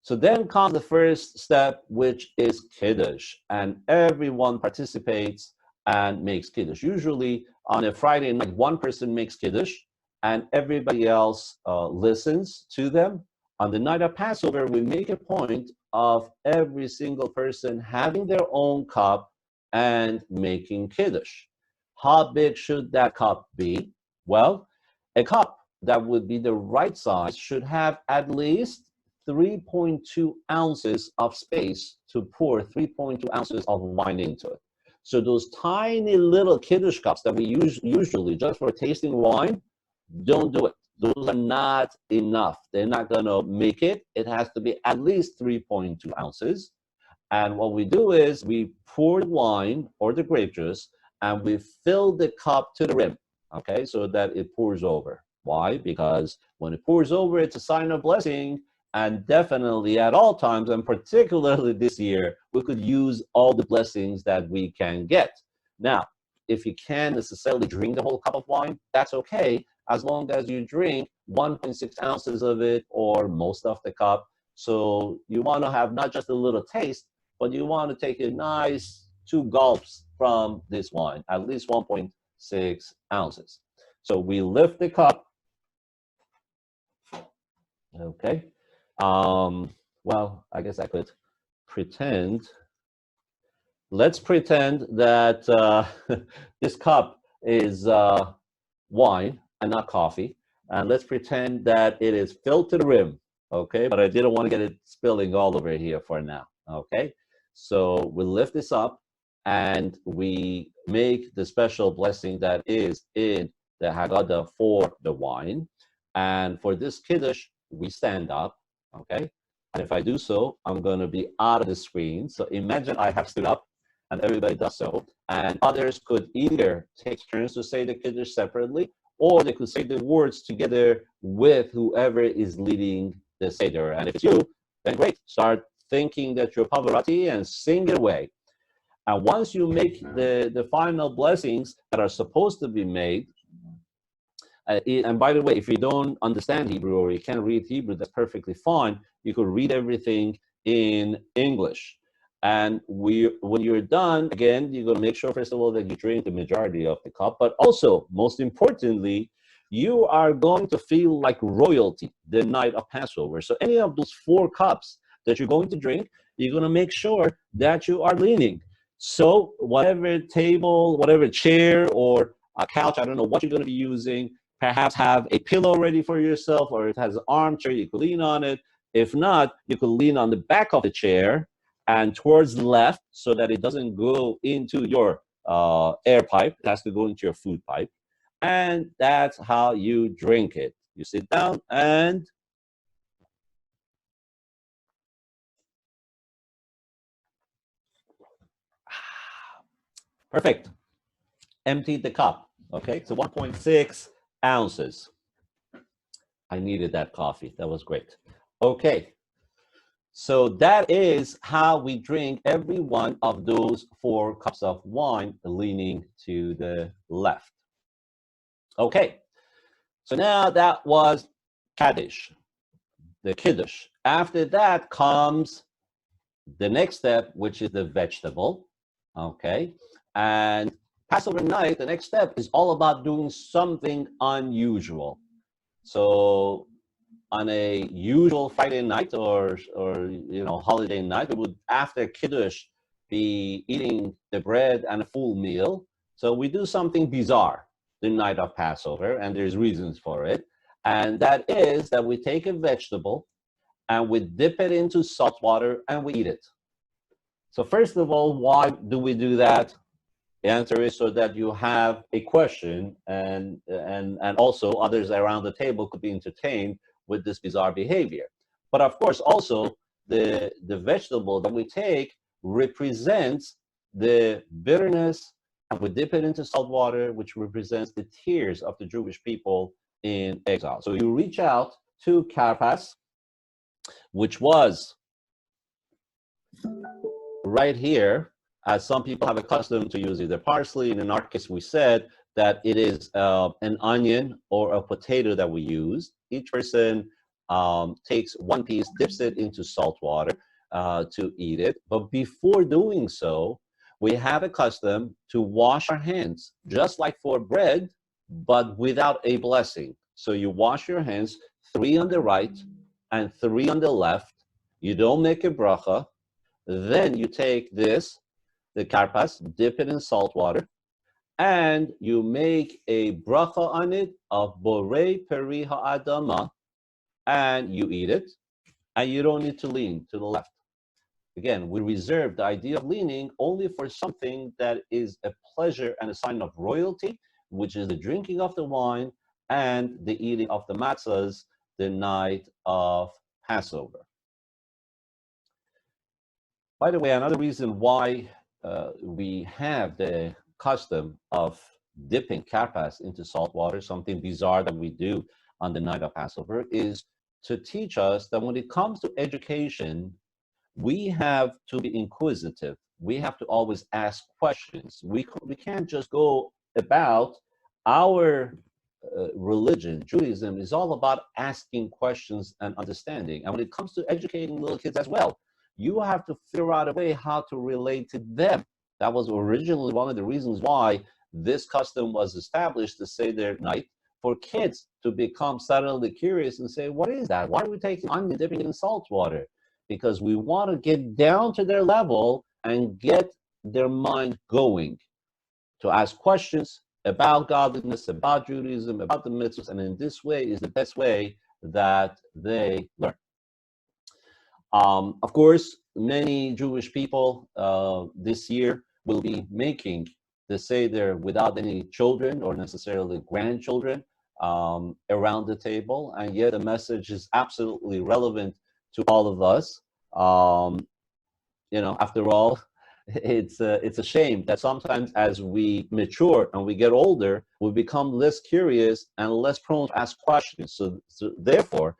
So then comes the first step, which is Kiddush, and everyone participates and makes Kiddush. Usually on a Friday night, one person makes Kiddush and everybody else listens to them. On the night of Passover, we make a point of every single person having their own cup and making Kiddush. How big should that cup be? Well, a cup that would be the right size should have at least 3.2 ounces of space to pour 3.2 ounces of wine into it. So those tiny little Kiddush cups that we use usually just for tasting wine, don't do it. Those are not enough. They're not going to make it. It has to be at least 3.2 ounces. And what we do is we pour the wine or the grape juice and we fill the cup to the rim, okay, so that it pours over. Why? Because when it pours over, it's a sign of blessing. And definitely at all times, and particularly this year, we could use all the blessings that we can get. Now, if you can't necessarily drink the whole cup of wine, that's okay, as long as you drink 1.6 ounces of it or most of the cup. So you want to have not just a little taste, but you want to take a nice 2 gulps from this wine, at least 1.6 ounces. So we lift the cup. Okay. Well, I guess I could pretend. Let's pretend that this cup is wine and not coffee. And let's pretend that it is filled to the rim. Okay, but I didn't want to get it spilling all over here for now. Okay, so we lift this up and we make the special blessing that is in the Haggadah for the wine. And for this Kiddush, we stand up okay? And if I do so, I'm going to be out of the screen. So imagine I have stood up and everybody does so. And others could either take turns to say the Kiddush separately, or they could say the words together with whoever is leading the Seder. And if it's you, then great. Start thinking that you're Pavarotti and sing it away. And once you make the final blessings that are supposed to be made, and by the way, if you don't understand Hebrew or you can't read Hebrew, that's perfectly fine. You could read everything in English. And when you're done, again, you're going to make sure, first of all, that you drink the majority of the cup. But also, most importantly, you are going to feel like royalty the night of Passover. So any of those 4 cups that you're going to drink, you're going to make sure that you are leaning. So whatever table, whatever chair or a couch, I don't know what you're going to be using, perhaps have a pillow ready for yourself, or it has an armchair, you could lean on it. If not, you could lean on the back of the chair and towards the left so that it doesn't go into your air pipe. It has to go into your food pipe. And that's how you drink it. You sit down and perfect. Empty the cup. Okay, so 1.6 ounces. I needed that coffee. That was great. Okay, so that is how we drink every one of those 4 cups of wine, leaning to the left. Okay, so now that was Kaddish, the Kiddush. After that comes the next step, which is the vegetable. Okay, and Passover night, the next step is all about doing something unusual. So on a usual Friday night or holiday night, we would, after Kiddush, be eating the bread and a full meal. So we do something bizarre the night of Passover, and there's reasons for it. And that is that we take a vegetable and we dip it into salt water and we eat it. So first of all, why do we do that? The answer is so that you have a question, and also others around the table could be entertained with this bizarre behavior. But of course, also the vegetable that we take represents the bitterness, and we dip it into salt water, which represents the tears of the Jewish people in exile. So you reach out to karpas, which was right here, as some people have a custom to use either parsley. In our case, we said that it is an onion or a potato that we use. Each person takes one piece, dips it into salt water to eat it. But before doing so, we have a custom to wash our hands, just like for bread, but without a blessing. So you wash your hands, 3 on the right and 3 on the left. You don't make a bracha. Then you take this, the karpas, dip it in salt water, and you make a bracha on it of borei peri ha'adama, and you eat it, and you don't need to lean to the left. Again, we reserve the idea of leaning only for something that is a pleasure and a sign of royalty, which is the drinking of the wine and the eating of the matzahs the night of Passover. By the way, another reason why we have the custom of dipping karpas into salt water, something bizarre that we do on the night of Passover, is to teach us that when it comes to education, we have to be inquisitive. We have to always ask questions. We can't just go about our religion. Judaism is all about asking questions and understanding. And when it comes to educating little kids as well, you have to figure out a way how to relate to them. That was originally one of the reasons why this custom was established, to Seder night, for kids to become suddenly curious and say, what is that? Why are we taking onion, dipping it in salt water? Because we want to get down to their level and get their mind going to ask questions about godliness, about Judaism, about the mitzvahs, and in this way is the best way that they learn. Of course, many Jewish people this year will be making the Seder without any children or necessarily grandchildren around the table, and yet the message is absolutely relevant to all of us. After all, it's a shame that sometimes as we mature and we get older, we become less curious and less prone to ask questions. So therefore,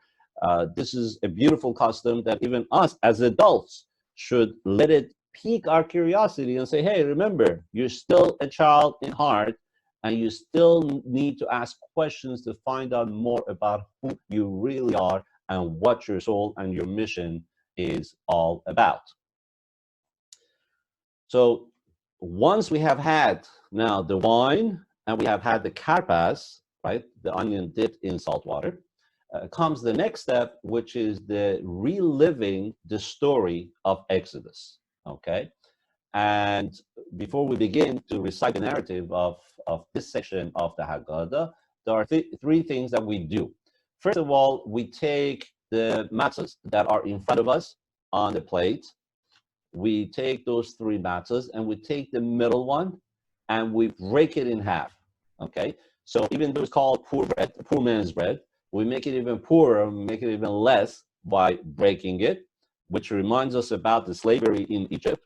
this is a beautiful custom that even us as adults should let it pique our curiosity and say, hey, remember, you're still a child in heart, and you still need to ask questions to find out more about who you really are and what your soul and your mission is all about. So once we have had now the wine and we have had the karpas, right, the onion dipped in salt water, comes the next step, which is the reliving the story of Exodus, okay? And before we begin to recite the narrative of this section of the Haggadah, there are three things that we do. First of all, we take the matzahs that are in front of us on the plate. We take those three matzahs and we take the middle one and we break it in half, okay? So even though it's called poor bread, poor man's bread, we make it even poorer, make it even less by breaking it, which reminds us about the slavery in Egypt.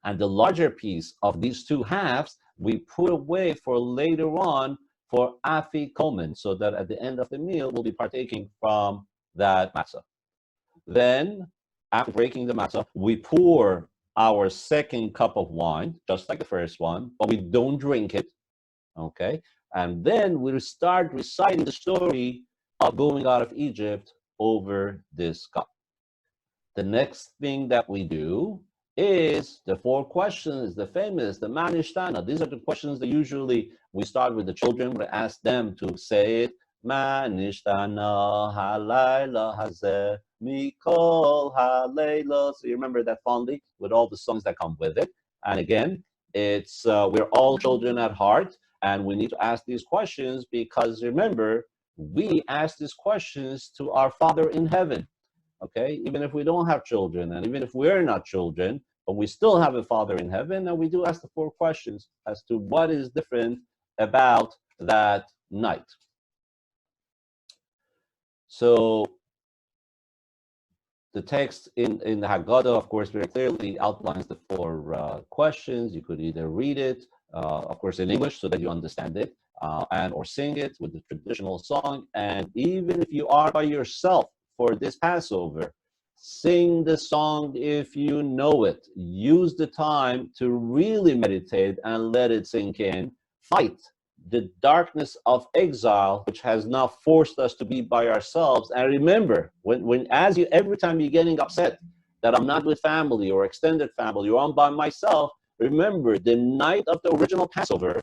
And the larger piece of these two halves, we put away for later on for afikomen, so that at the end of the meal, we'll be partaking from that matzah. Then, after breaking the matzah, we pour our second cup of wine, just like the first one, but we don't drink it, okay? And then we start reciting the story of going out of Egypt over this cup. The next thing that we do is the four questions, the famous, the manishtana. These are the questions that usually we start with the children. We ask them to say it. Manishtana halayla hazeh mikol halayla. So you remember that fondly with all the songs that come with it. And again, it's we're all children at heart, and we need to ask these questions because remember, we ask these questions to our Father in heaven. Okay, even if we don't have children, and even if we're not children, but we still have a Father in heaven, and we do ask the four questions as to what is different about that night. So the text in the Haggadah, of course, very clearly outlines the four questions. You could either read it, of course, in English so that you understand it, and or sing it with the traditional song. And even if you are by yourself for this Passover, sing the song if you know it. Use the time to really meditate and let it sink in. Fight the darkness of exile, which has now forced us to be by ourselves. And remember, every time you're getting upset that I'm not with family or extended family or I'm by myself, remember the night of the original Passover,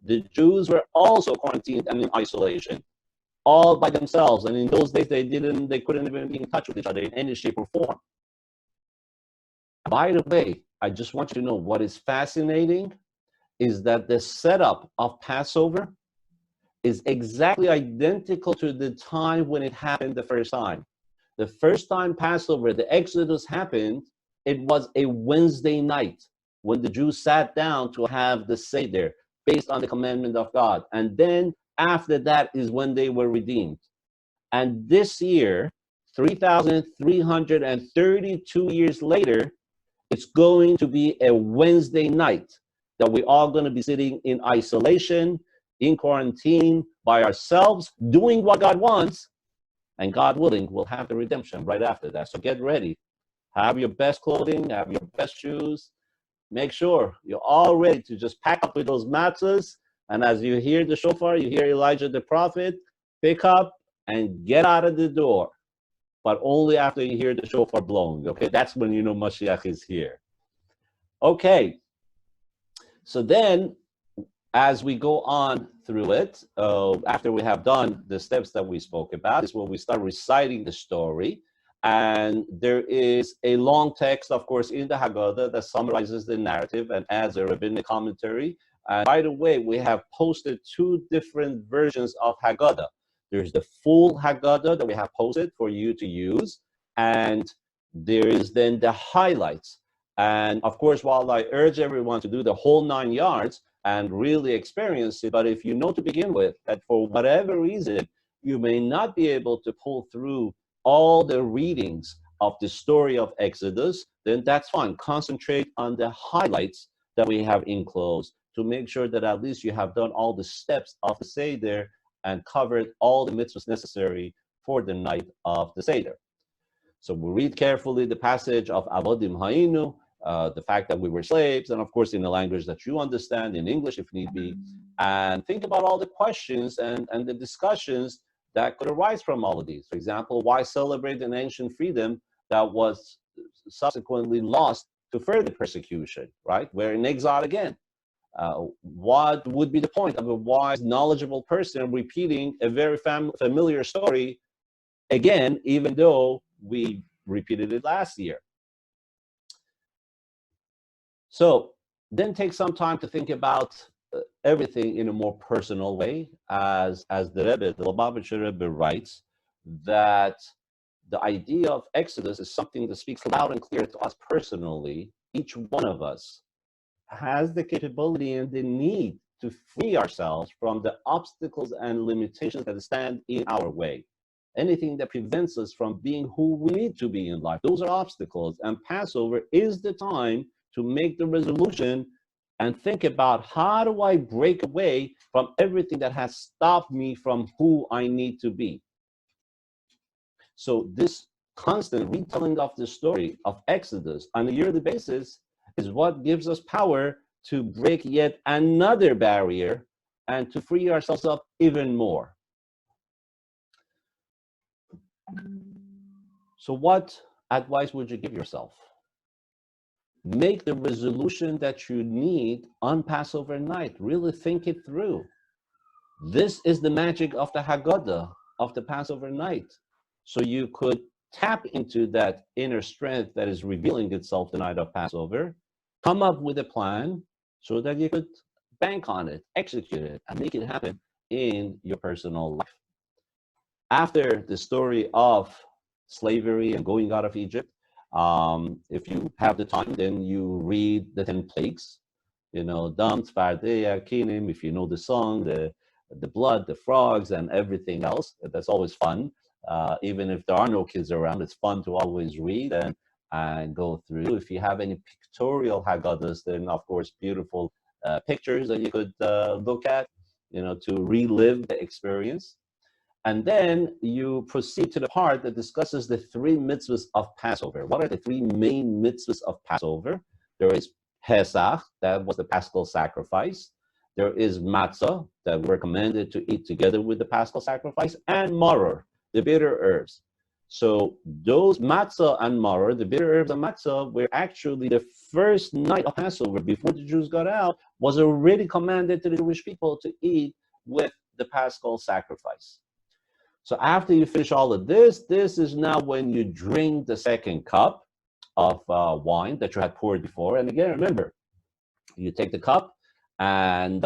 the Jews were also quarantined and in isolation, all by themselves. And in those days, they couldn't even be in touch with each other in any shape or form. By the way, I just want you to know what is fascinating is that the setup of Passover is exactly identical to the time when it happened the first time. The first time Passover, the Exodus happened, it was a Wednesday night when the Jews sat down to have the Seder based on the commandment of God. And then after that is when they were redeemed. And this year, 3,332 years later, it's going to be a Wednesday night that we're all going to be sitting in isolation, in quarantine, by ourselves, doing what God wants, and God willing, we'll have the redemption right after that. So get ready. Have your best clothing, have your best shoes. Make sure you're all ready to just pack up with those matzahs, and as you hear the shofar, you hear Elijah the prophet, pick up and get out of the door. But only after you hear the shofar blown, okay? That's when you know Mashiach is here. Okay. So then, as we go on through it, after we have done the steps that we spoke about, is when we start reciting the story. And there is a long text, of course, in the Haggadah that summarizes the narrative and adds a rabbinic commentary. And by the way, we have posted two different versions of Haggadah. There's the full Haggadah that we have posted for you to use, and there is then the highlights. And of course, while I urge everyone to do the whole 9 yards and really experience it, but if you know to begin with that for whatever reason, you may not be able to pull through all the readings of the story of Exodus, then that's fine. Concentrate on the highlights that we have enclosed to make sure that at least you have done all the steps of the Seder and covered all the mitzvahs necessary for the night of the Seder. So we read carefully the passage of Avodim Hayinu, the fact that we were slaves, and of course in the language that you understand, in English if need be, and think about all the questions and the discussions that could arise from all of these. For example, why celebrate an ancient freedom that was subsequently lost to further persecution, right? We're in exile again. What would be the point of a wise, knowledgeable person repeating a very familiar story again, even though we repeated it last year? So then take some time to think about everything in a more personal way, as the Rebbe, the Lubavitcher Rebbe, writes that the idea of Exodus is something that speaks loud and clear to us personally. Each one of us has the capability and the need to free ourselves from the obstacles and limitations that stand in our way. Anything that prevents us from being who we need to be in life, those are obstacles. And Passover is the time to make the resolution and think about, how do I break away from everything that has stopped me from who I need to be? So this constant retelling of the story of Exodus on a yearly basis is what gives us power to break yet another barrier and to free ourselves up even more. So what advice would you give yourself? Make the resolution that you need on Passover night. Really think it through. This is the magic of the Haggadah, of the Passover night. So you could tap into that inner strength that is revealing itself the night of Passover, come up with a plan so that you could bank on it, execute it, and make it happen in your personal life. After the story of slavery and going out of Egypt, if you have the time, then you read the 10 plagues, Dam, Tzfardeya, Kinim, if you know the song, the blood, the frogs, and everything else. That's always fun. Even if there are no kids around, it's fun to always read and go through. If you have any pictorial Haggadahs, then of course beautiful pictures that you could look at, to relive the experience. And then you proceed to the part that discusses the 3 mitzvahs of Passover. What are the 3 main mitzvahs of Passover? There is Pesach, that was the Paschal sacrifice. There is matzah, that we're commanded to eat together with the Paschal sacrifice, and maror, the bitter herbs. So those matzah and maror, the bitter herbs and matzah, were actually the first night of Passover, before the Jews got out, was already commanded to the Jewish people to eat with the Paschal sacrifice. So after you finish all of this, this is now when you drink the second cup of wine that you had poured before. And again, remember, you take the cup and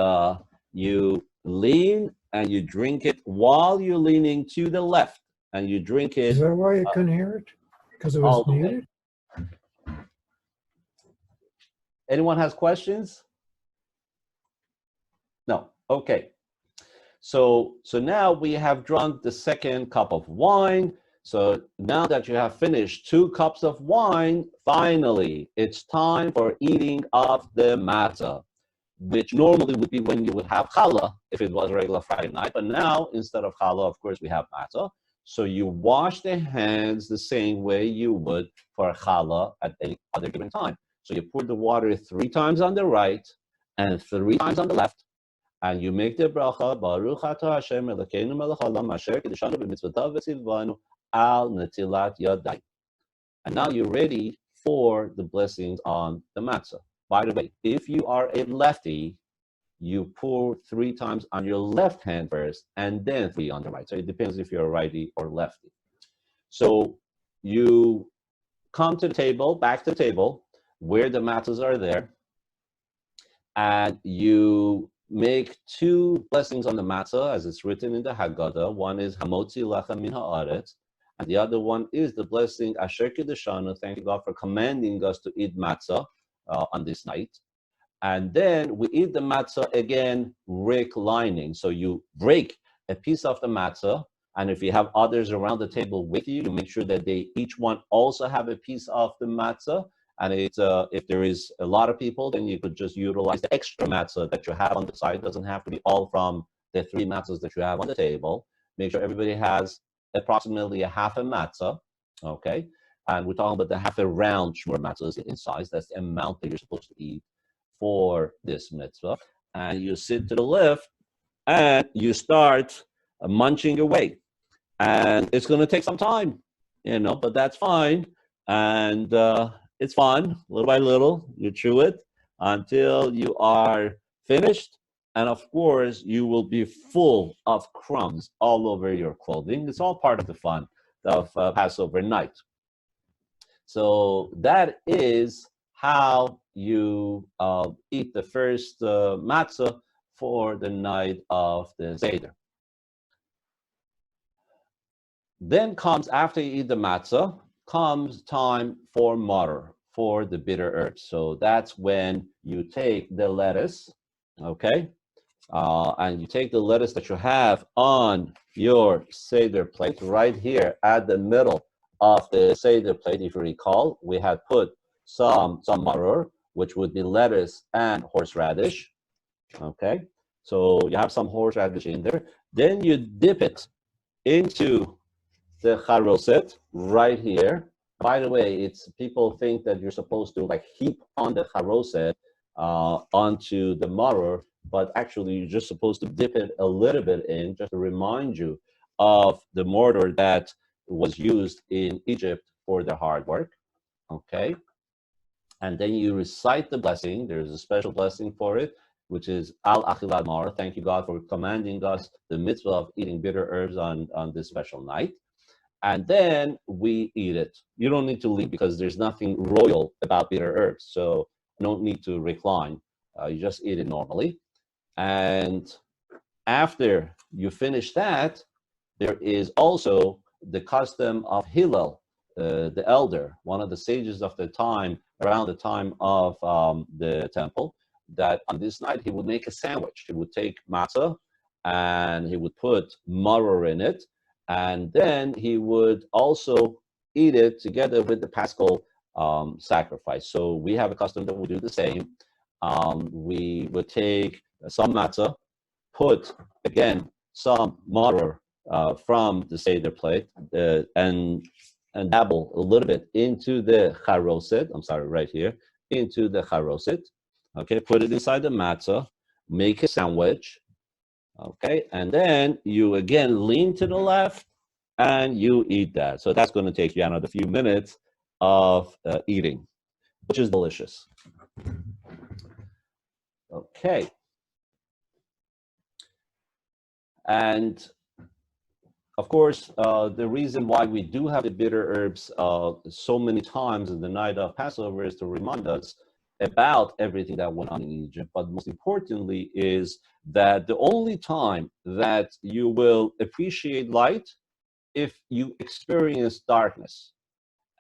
you lean and you drink it while you're leaning to the left. And you drink it. Is that why you couldn't hear it? Because it was muted? Anyone has questions? No. Okay. So now we have drunk the second cup of wine. So now that you have finished 2 cups of wine, finally, it's time for eating of the matzah, which normally would be when you would have challah if it was a regular Friday night. But now, instead of challah, of course, we have matzah. So you wash the hands the same way you would for challah at any other given time. So you pour the water 3 times on the right and 3 times on the left. And you make the bracha, Baruch atah Hashem Elokeinu melech haolam asher kiddushanu b'mitzvotav v'tzivanu al netilat yadayim. And now you're ready for the blessings on the matzah. By the way, if you are a lefty, you pour 3 times on your left hand first, and then 3 on the right. So it depends if you're a righty or lefty. So you come to the table, back to the table, where the matzahs are there, and you make 2 blessings on the matzah, as it's written in the Haggadah. One is Hamotzi Lechem Min Haaretz, and the other one is the blessing Asher Kiddushanu. Thank you, God, for commanding us to eat matzah on this night. And then we eat the matzah again, reclining. So you break a piece of the matzah And if you have others around the table with you, you make sure that they each one also have a piece of the matzah. And if there is a lot of people, then you could just utilize the extra matzah that you have on the side. It doesn't have to be all from the 3 matzahs that you have on the table. Make sure everybody has approximately a half a matzah, okay? And we're talking about the half a round shmur matzahs in size. That's the amount that you're supposed to eat for this mitzvah. And you sit to the left and you start munching away. And it's going to take some time, but that's fine. And it's fun. Little by little, you chew it until you are finished. And of course, you will be full of crumbs all over your clothing. It's all part of the fun of Passover night. So that is how you eat the first matzah for the night of the Seder. Then comes, after you eat the matzah, comes time for maror, for the bitter herbs. So that's when you take the lettuce, okay? And you take the lettuce that you have on your Seder plate right here at the middle of the Seder plate. If you recall, we had put some maror, which would be lettuce and horseradish, okay? So you have some horseradish in there. Then you dip it into the charoset right here. By the way, people think that you're supposed to heap on the charoset onto the maror, but actually you're just supposed to dip it a little bit in, just to remind you of the mortar that was used in Egypt for the hard work, okay? And then you recite the blessing. There's a special blessing for it, which is Al Achilat Maror. Thank you, God, for commanding us the mitzvah of eating bitter herbs on this special night. And then we eat it. You don't need to leave because there's nothing royal about bitter herbs. So you don't need to recline. You just eat it normally. And after you finish that, there is also the custom of Hillel, the elder, one of the sages of the time, around the time of the temple, that on this night he would make a sandwich. He would take matzah and he would put maror in it. And then he would also eat it together with the Paschal sacrifice. So we have a custom that we'll do the same. We would take some matzah, put, again, some maror from the Seder plate, and dabble a little bit into the charoset. I'm sorry, right here, into the charoset. Okay, put it inside the matzah, make a sandwich. Okay, and then you again lean to the left and you eat that. So that's going to take you another few minutes of eating, which is delicious. Okay. And of course, the reason why we do have the bitter herbs so many times in the night of Passover is to remind us about everything that went on in Egypt. But most importantly is that the only time that you will appreciate light if you experience darkness.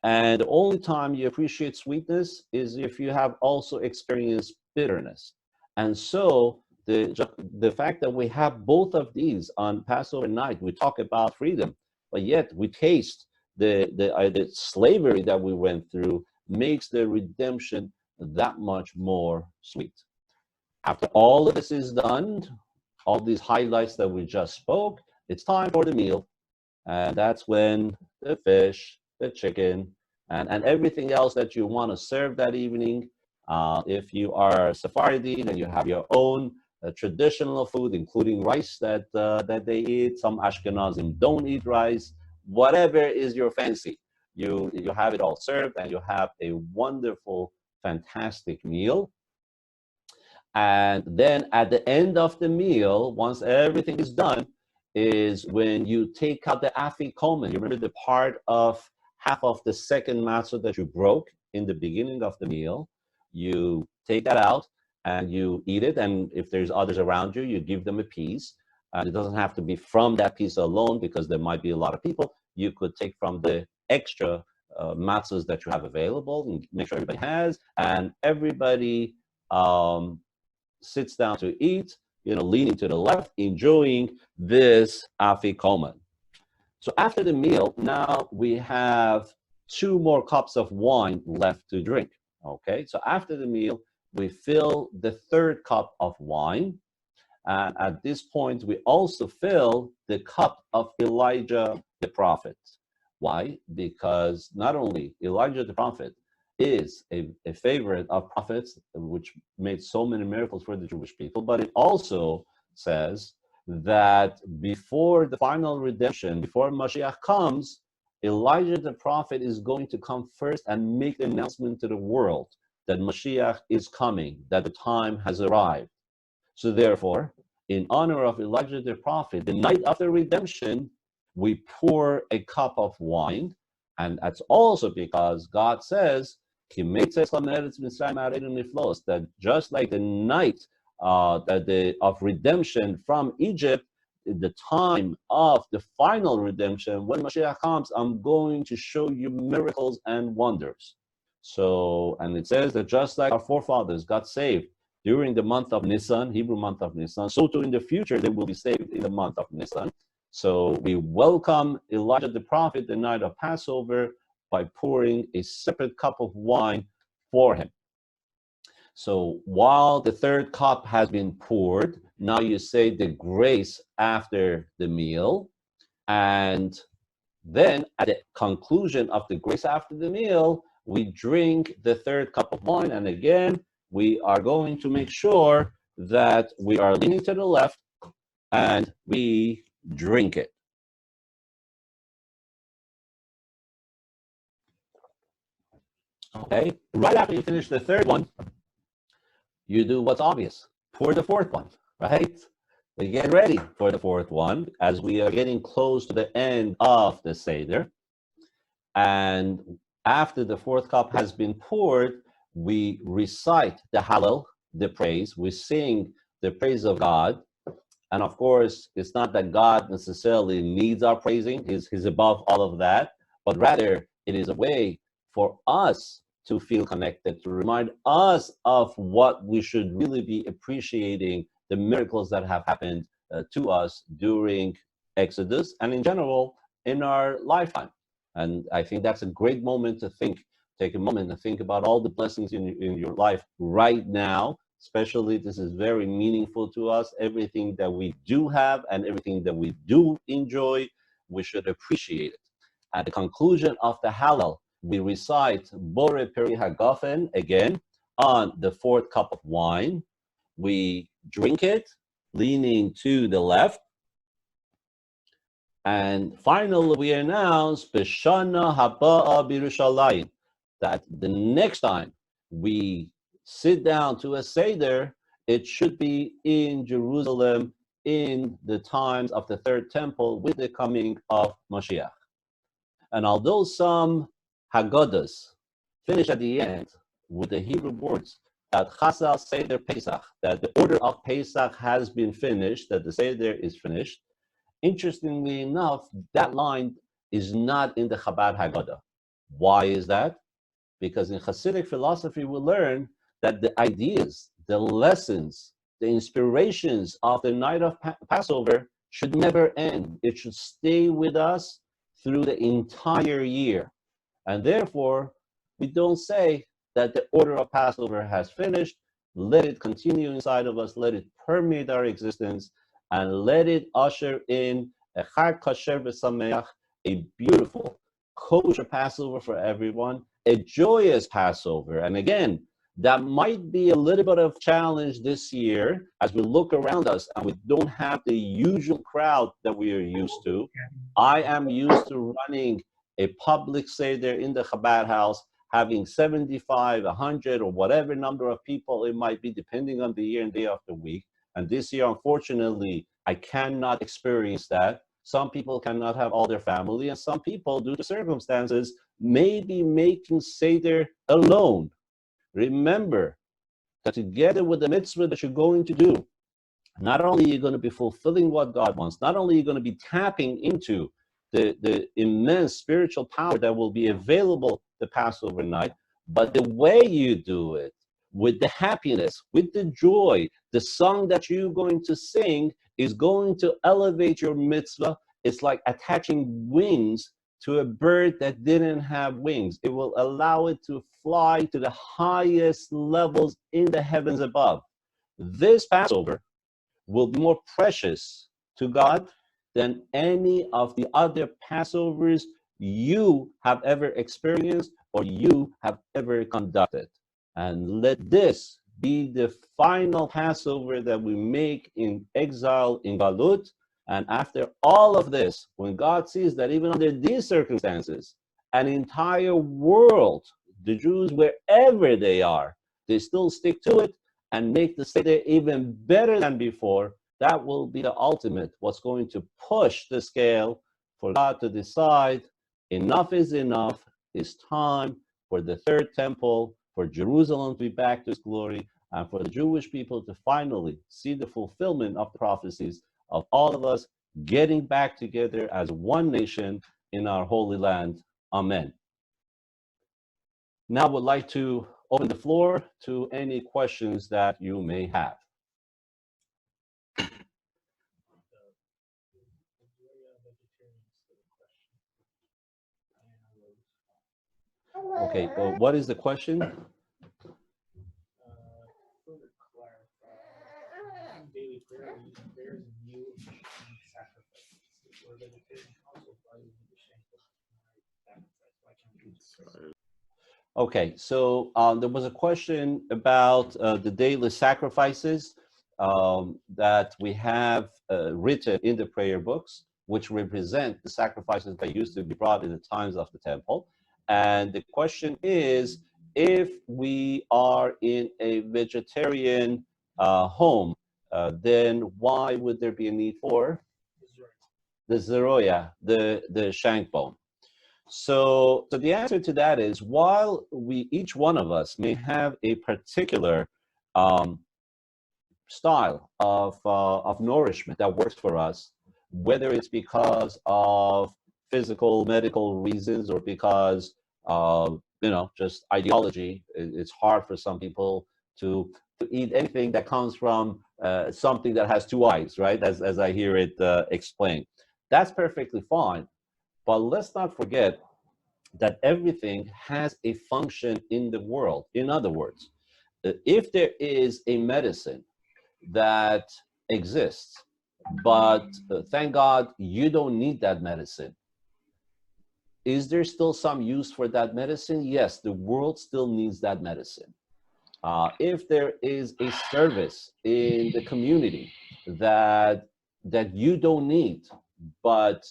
And the only time you appreciate sweetness is if you have also experienced bitterness. And so the fact that we have both of these on Passover night, we talk about freedom, but yet we taste the slavery that we went through, makes the redemption that much more sweet. After all of this is done, all these highlights that we just spoke, it's time for the meal. And that's when the fish, the chicken, and everything else that you want to serve that evening. If you are Sephardi, then you have your own traditional food, including rice that they eat. Some Ashkenazim don't eat rice. Whatever is your fancy, you have it all served, and you have a wonderful, fantastic meal. And then at the end of the meal, once everything is done, is when you take out the afikomen. You remember the part of half of the second matzah that you broke in the beginning of the meal. You take that out and you eat it. And if there's others around you, you give them a piece. And it doesn't have to be from that piece alone, because there might be a lot of people. You could take from the extra matzahs that you have available and make sure everybody has. And everybody sits down to eat, leaning to the left, enjoying this afikomen. So after the meal, now we have 2 more cups of wine left to drink. Okay, so after the meal, we fill the 3rd cup of wine. And at this point, we also fill the cup of Elijah the prophet. Why? Because not only Elijah the prophet is a favorite of prophets, which made so many miracles for the Jewish people, but it also says that before the final redemption, before Mashiach comes, Elijah the prophet is going to come first and make the announcement to the world that Mashiach is coming, that the time has arrived. So therefore, in honor of Elijah the prophet, the night after redemption, we pour a cup of wine. And that's also because God says, that just like the night of redemption from Egypt, the time of the final redemption, when Mashiach comes, I'm going to show you miracles and wonders. So, and it says that just like our forefathers got saved during the month of Nisan, Hebrew month of Nisan, so too in the future they will be saved in the month of Nisan. So we welcome Elijah the prophet the night of Passover by pouring a separate cup of wine for him. So while the 3rd cup has been poured, now you say the grace after the meal, and then at the conclusion of the grace after the meal, we drink the 3rd cup of wine, and again, we are going to make sure that we are leaning to the left and we drink it. Okay, right after you finish the 3rd one, you do what's obvious. Pour the 4th one, right? We get ready for the 4th one as we are getting close to the end of the Seder. And after the 4th cup has been poured, we recite the Hallel, the praise. We sing the praise of God. And of course, it's not that God necessarily needs our praising. He's above all of that. But rather, it is a way for us to feel connected, to remind us of what we should really be appreciating, the miracles that have happened to us during Exodus and in general in our lifetime. And I think that's a great moment to take a moment to think about all the blessings in your life right now. Especially, this is very meaningful to us. Everything that we do have and everything that we do enjoy, we should appreciate it. At the conclusion of the Hallel, we recite Bore Peri Hagafen again on the 4th cup of wine. We drink it, leaning to the left. And finally, we announce B'Shana Haba'a B'Yerushalayim, that the next time we sit down to a Seder, it should be in Jerusalem in the times of the 3rd temple with the coming of Mashiach. And although some Haggadahs finish at the end with the Hebrew words that Chasal Seder Pesach, that the order of Pesach has been finished, that the Seder is finished, interestingly enough, that line is not in the Chabad Haggadah. Why is that? Because in Hasidic philosophy, we learn that the ideas, the lessons, the inspirations of the night of Passover should never end. It should stay with us through the entire year. And therefore, we don't say that the order of Passover has finished. Let it continue inside of us. Let it permeate our existence. And let it usher in a Chag Kasher V'Sameach, a beautiful, kosher Passover for everyone, a joyous Passover. And again, that might be a little bit of challenge this year as we look around us and we don't have the usual crowd that we are used to. I am used to running a public Seder in the Chabad house, having 75, 100, or whatever number of people it might be, depending on the year and day of the week. And this year, unfortunately, I cannot experience that. Some people cannot have all their family, and some people, due to circumstances, may be making Seder alone. Remember that together with the mitzvah that you're going to do, not only are you going to be fulfilling what God wants, not only are you going to be tapping into the immense spiritual power that will be available the Passover night, but the way you do it, with the happiness, with the joy, the song that you're going to sing is going to elevate your mitzvah. it's like attaching wings to a bird that didn't have wings. It will allow it to fly to the highest levels in the heavens above. This Passover will be more precious to God than any of the other Passovers you have ever experienced or you have ever conducted. And let this be the final Passover that we make in exile in Galut. And after all of this, when God sees that even under these circumstances, an entire world, the Jews, wherever they are, they still stick to it and make the Seder even better than before, that will be the ultimate, what's going to push the scale for God to decide enough is enough. It's time for the third temple, for Jerusalem to be back to its glory, and for the Jewish people to finally see the fulfillment of the prophecies of all of us getting back together as one nation in our holy land. Amen. Now I would like to open the floor to any questions that you may have. Okay, well, what is the question? Further clarify, in daily prayer, we use prayers and meal and sacrifices. If we're vegetarian household, why do we need to shank the sacrifice? Why can't we use prayer? Okay, so there was a question about the daily sacrifices that we have written in the prayer books, which represent the sacrifices that used to be brought in the times of the temple. And the question is, if we are in a vegetarian home, then why would there be a need for the zeroya, the shank bone? So the answer to that is, while each one of us may have a particular style of nourishment that works for us, whether it's because of physical, medical reasons, or because of, just ideology. It's hard for some people to eat anything that comes from something that has two eyes, right? As I hear it explained. That's perfectly fine. But let's not forget that everything has a function in the world. In other words, if there is a medicine that exists, but thank God you don't need that medicine, is there still some use for that medicine? Yes, the world still needs that medicine. If there is a service in the community that you don't need, but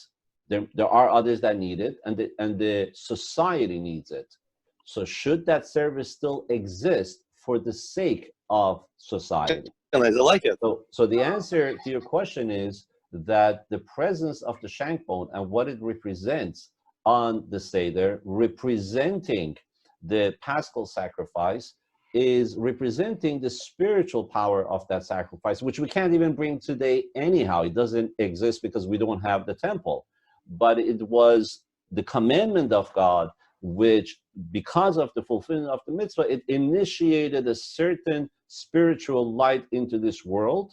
there are others that need it, and the society needs it. So should that service still exist for the sake of society? I like it. So the answer to your question is that the presence of the shank bone and what it represents on the Seder, representing the Paschal sacrifice, is representing the spiritual power of that sacrifice, which we can't even bring today anyhow. It doesn't exist because we don't have the temple. But it was the commandment of God, which, because of the fulfillment of the mitzvah, it initiated a certain spiritual light into this world.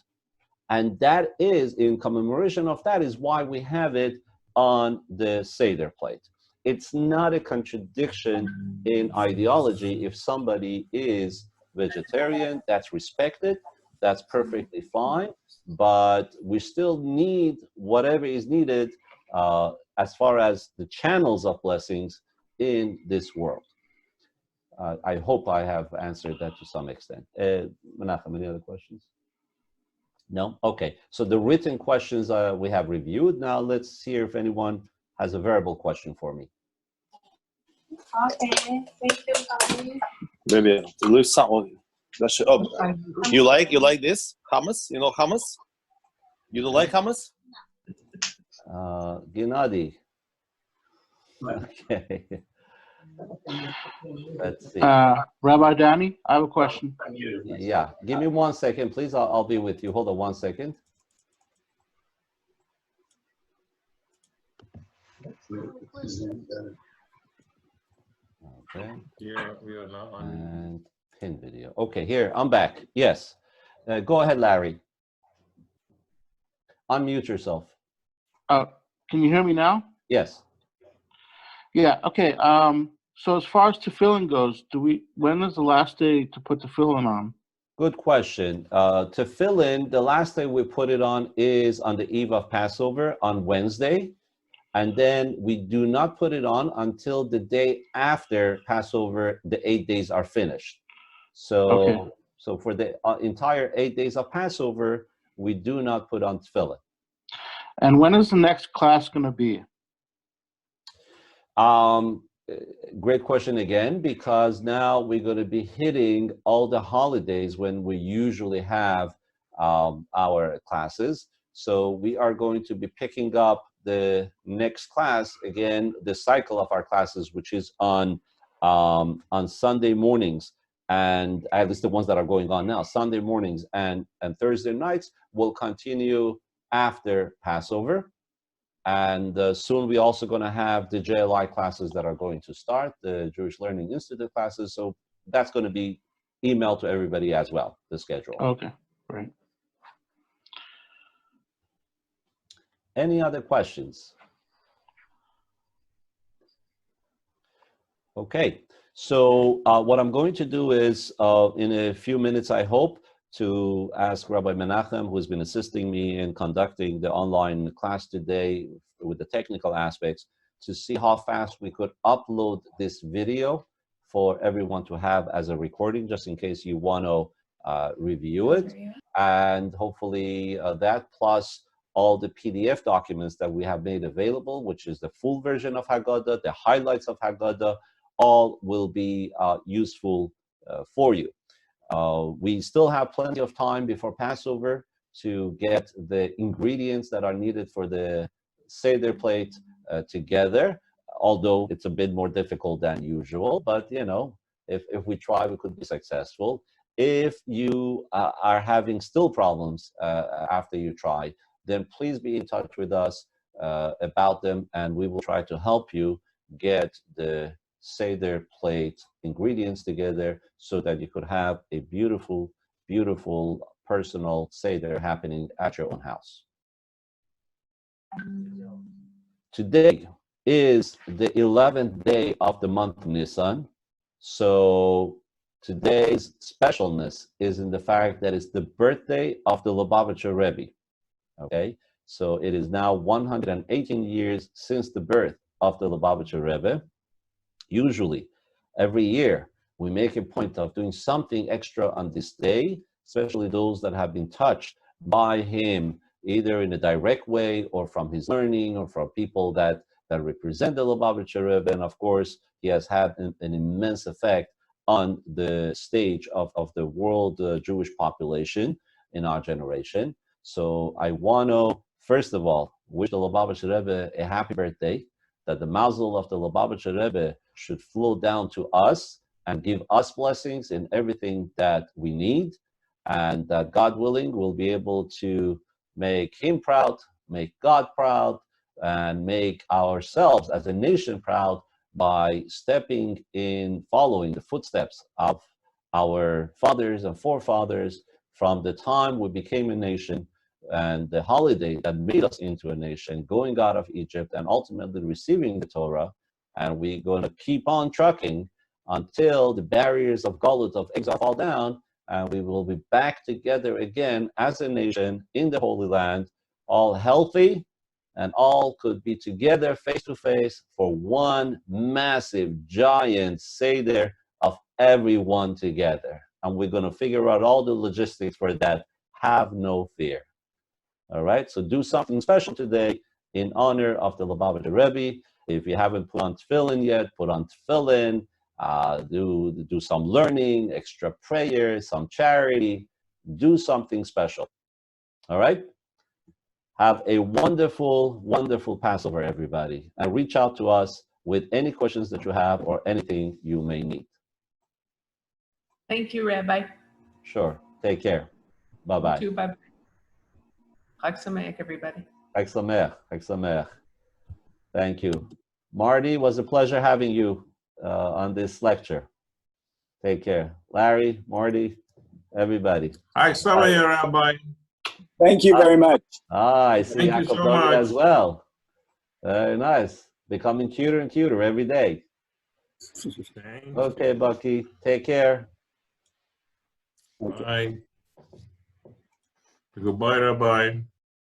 And that is, in commemoration of that, is why we have it on the Seder plate. It's not a contradiction in ideology. If somebody is vegetarian, that's respected, that's perfectly fine, but we still need whatever is needed as far as the channels of blessings in this world. I hope I have answered that to some extent. Menachem, any other questions? No? Okay, so the written questions we have reviewed. Now let's hear if anyone has a verbal question for me. Okay, thank you, Bobby. Maybe it looks something. You like this hummus? You know hummus? You don't like hummus? Gennady. Okay. Let's see. Rabbi Danny, I have a question. Yeah, give me 1 second, please. I'll be with you. Hold on 1 second. Okay. Yeah, we are now on. And pin video. Okay, here, I'm back. Yes. Go ahead, Larry. Unmute yourself. Can you hear me now? Yes. Yeah, okay. So as far as tefillin goes, when is the last day to put tefillin on? Good question. Tefillin, the last day we put it on is on the eve of Passover on Wednesday. And then we do not put it on until the day after Passover, the 8 days are finished. So, Okay. so for the entire 8 days of Passover, we do not put on tefillin. And when is the next class going to be? Great question again, because now we're going to be hitting all the holidays when we usually have our classes. So we are going to be picking up the next class again, the cycle of our classes, which is on Sunday mornings, and at least the ones that are going on now, Sunday mornings and Thursday nights will continue after Passover. And soon we're also going to have the JLI classes that are going to start, the Jewish Learning Institute classes. So that's going to be emailed to everybody as well, the schedule. Okay, great. Any other questions? Okay, so what I'm going to do is, in a few minutes, I hope, to ask Rabbi Menachem, who has been assisting me in conducting the online class today with the technical aspects, to see how fast we could upload this video for everyone to have as a recording, just in case you want to review it. And hopefully that plus all the PDF documents that we have made available, which is the full version of Haggadah, the highlights of Haggadah, all will be useful for you. We still have plenty of time before Passover to get the ingredients that are needed for the Seder plate together, although it's a bit more difficult than usual. But, you know, if we try, we could be successful. If you are having still problems after you try, then please be in touch with us about them, and we will try to help you get the Seder plate ingredients together so that you could have a beautiful, beautiful personal Seder happening at your own house. Today is the 11th day of the month Nisan. So today's specialness is in the fact that it's the birthday of the Lubavitcher Rebbe. Okay, so it is now 118 years since the birth of the Lubavitcher Rebbe. Usually, every year, we make a point of doing something extra on this day, especially those that have been touched by him, either in a direct way or from his learning or from people that represent the Lubavitcher Rebbe. And of course, he has had an immense effect on the stage of the world Jewish population in our generation. So I want to, first of all, wish the Lubavitcher Rebbe a happy birthday, that the mazel of the Lubavitcher Rebbe should flow down to us and give us blessings in everything that we need, and that God willing, we'll be able to make him proud, make God proud, and make ourselves as a nation proud by stepping in, following the footsteps of our fathers and forefathers from the time we became a nation and the holiday that made us into a nation, going out of Egypt and ultimately receiving the Torah. And we're going to keep on trucking until the barriers of Galut, of exile, fall down, and we will be back together again as a nation in the Holy Land, all healthy, and all could be together face to face for one massive, giant Seder of everyone together. And we're going to figure out all the logistics for that. Have no fear. All right, so do something special today in honor of the Lubavitcher Rebbe. If you haven't put on tefillin yet, put on tefillin. Do some learning, extra prayer, some charity. Do something special. All right? Have a wonderful, wonderful Passover, everybody. And reach out to us with any questions that you have or anything you may need. Thank you, Rabbi. Sure. Take care. Bye-bye. You too, bye-bye. Chag Sameach, everybody. Chag Sameach. Chag Sameach. Thank you. Marty, was a pleasure having you on this lecture. Take care. Larry, Marty, everybody. Chag Sameach, Rabbi. Thank you very much. I see Thank you so Yaakov Dodi much. as well. Very nice. Becoming cuter and cuter every day. Thank Okay, Bucky. Take care. you. Bye. Goodbye, Rabbi.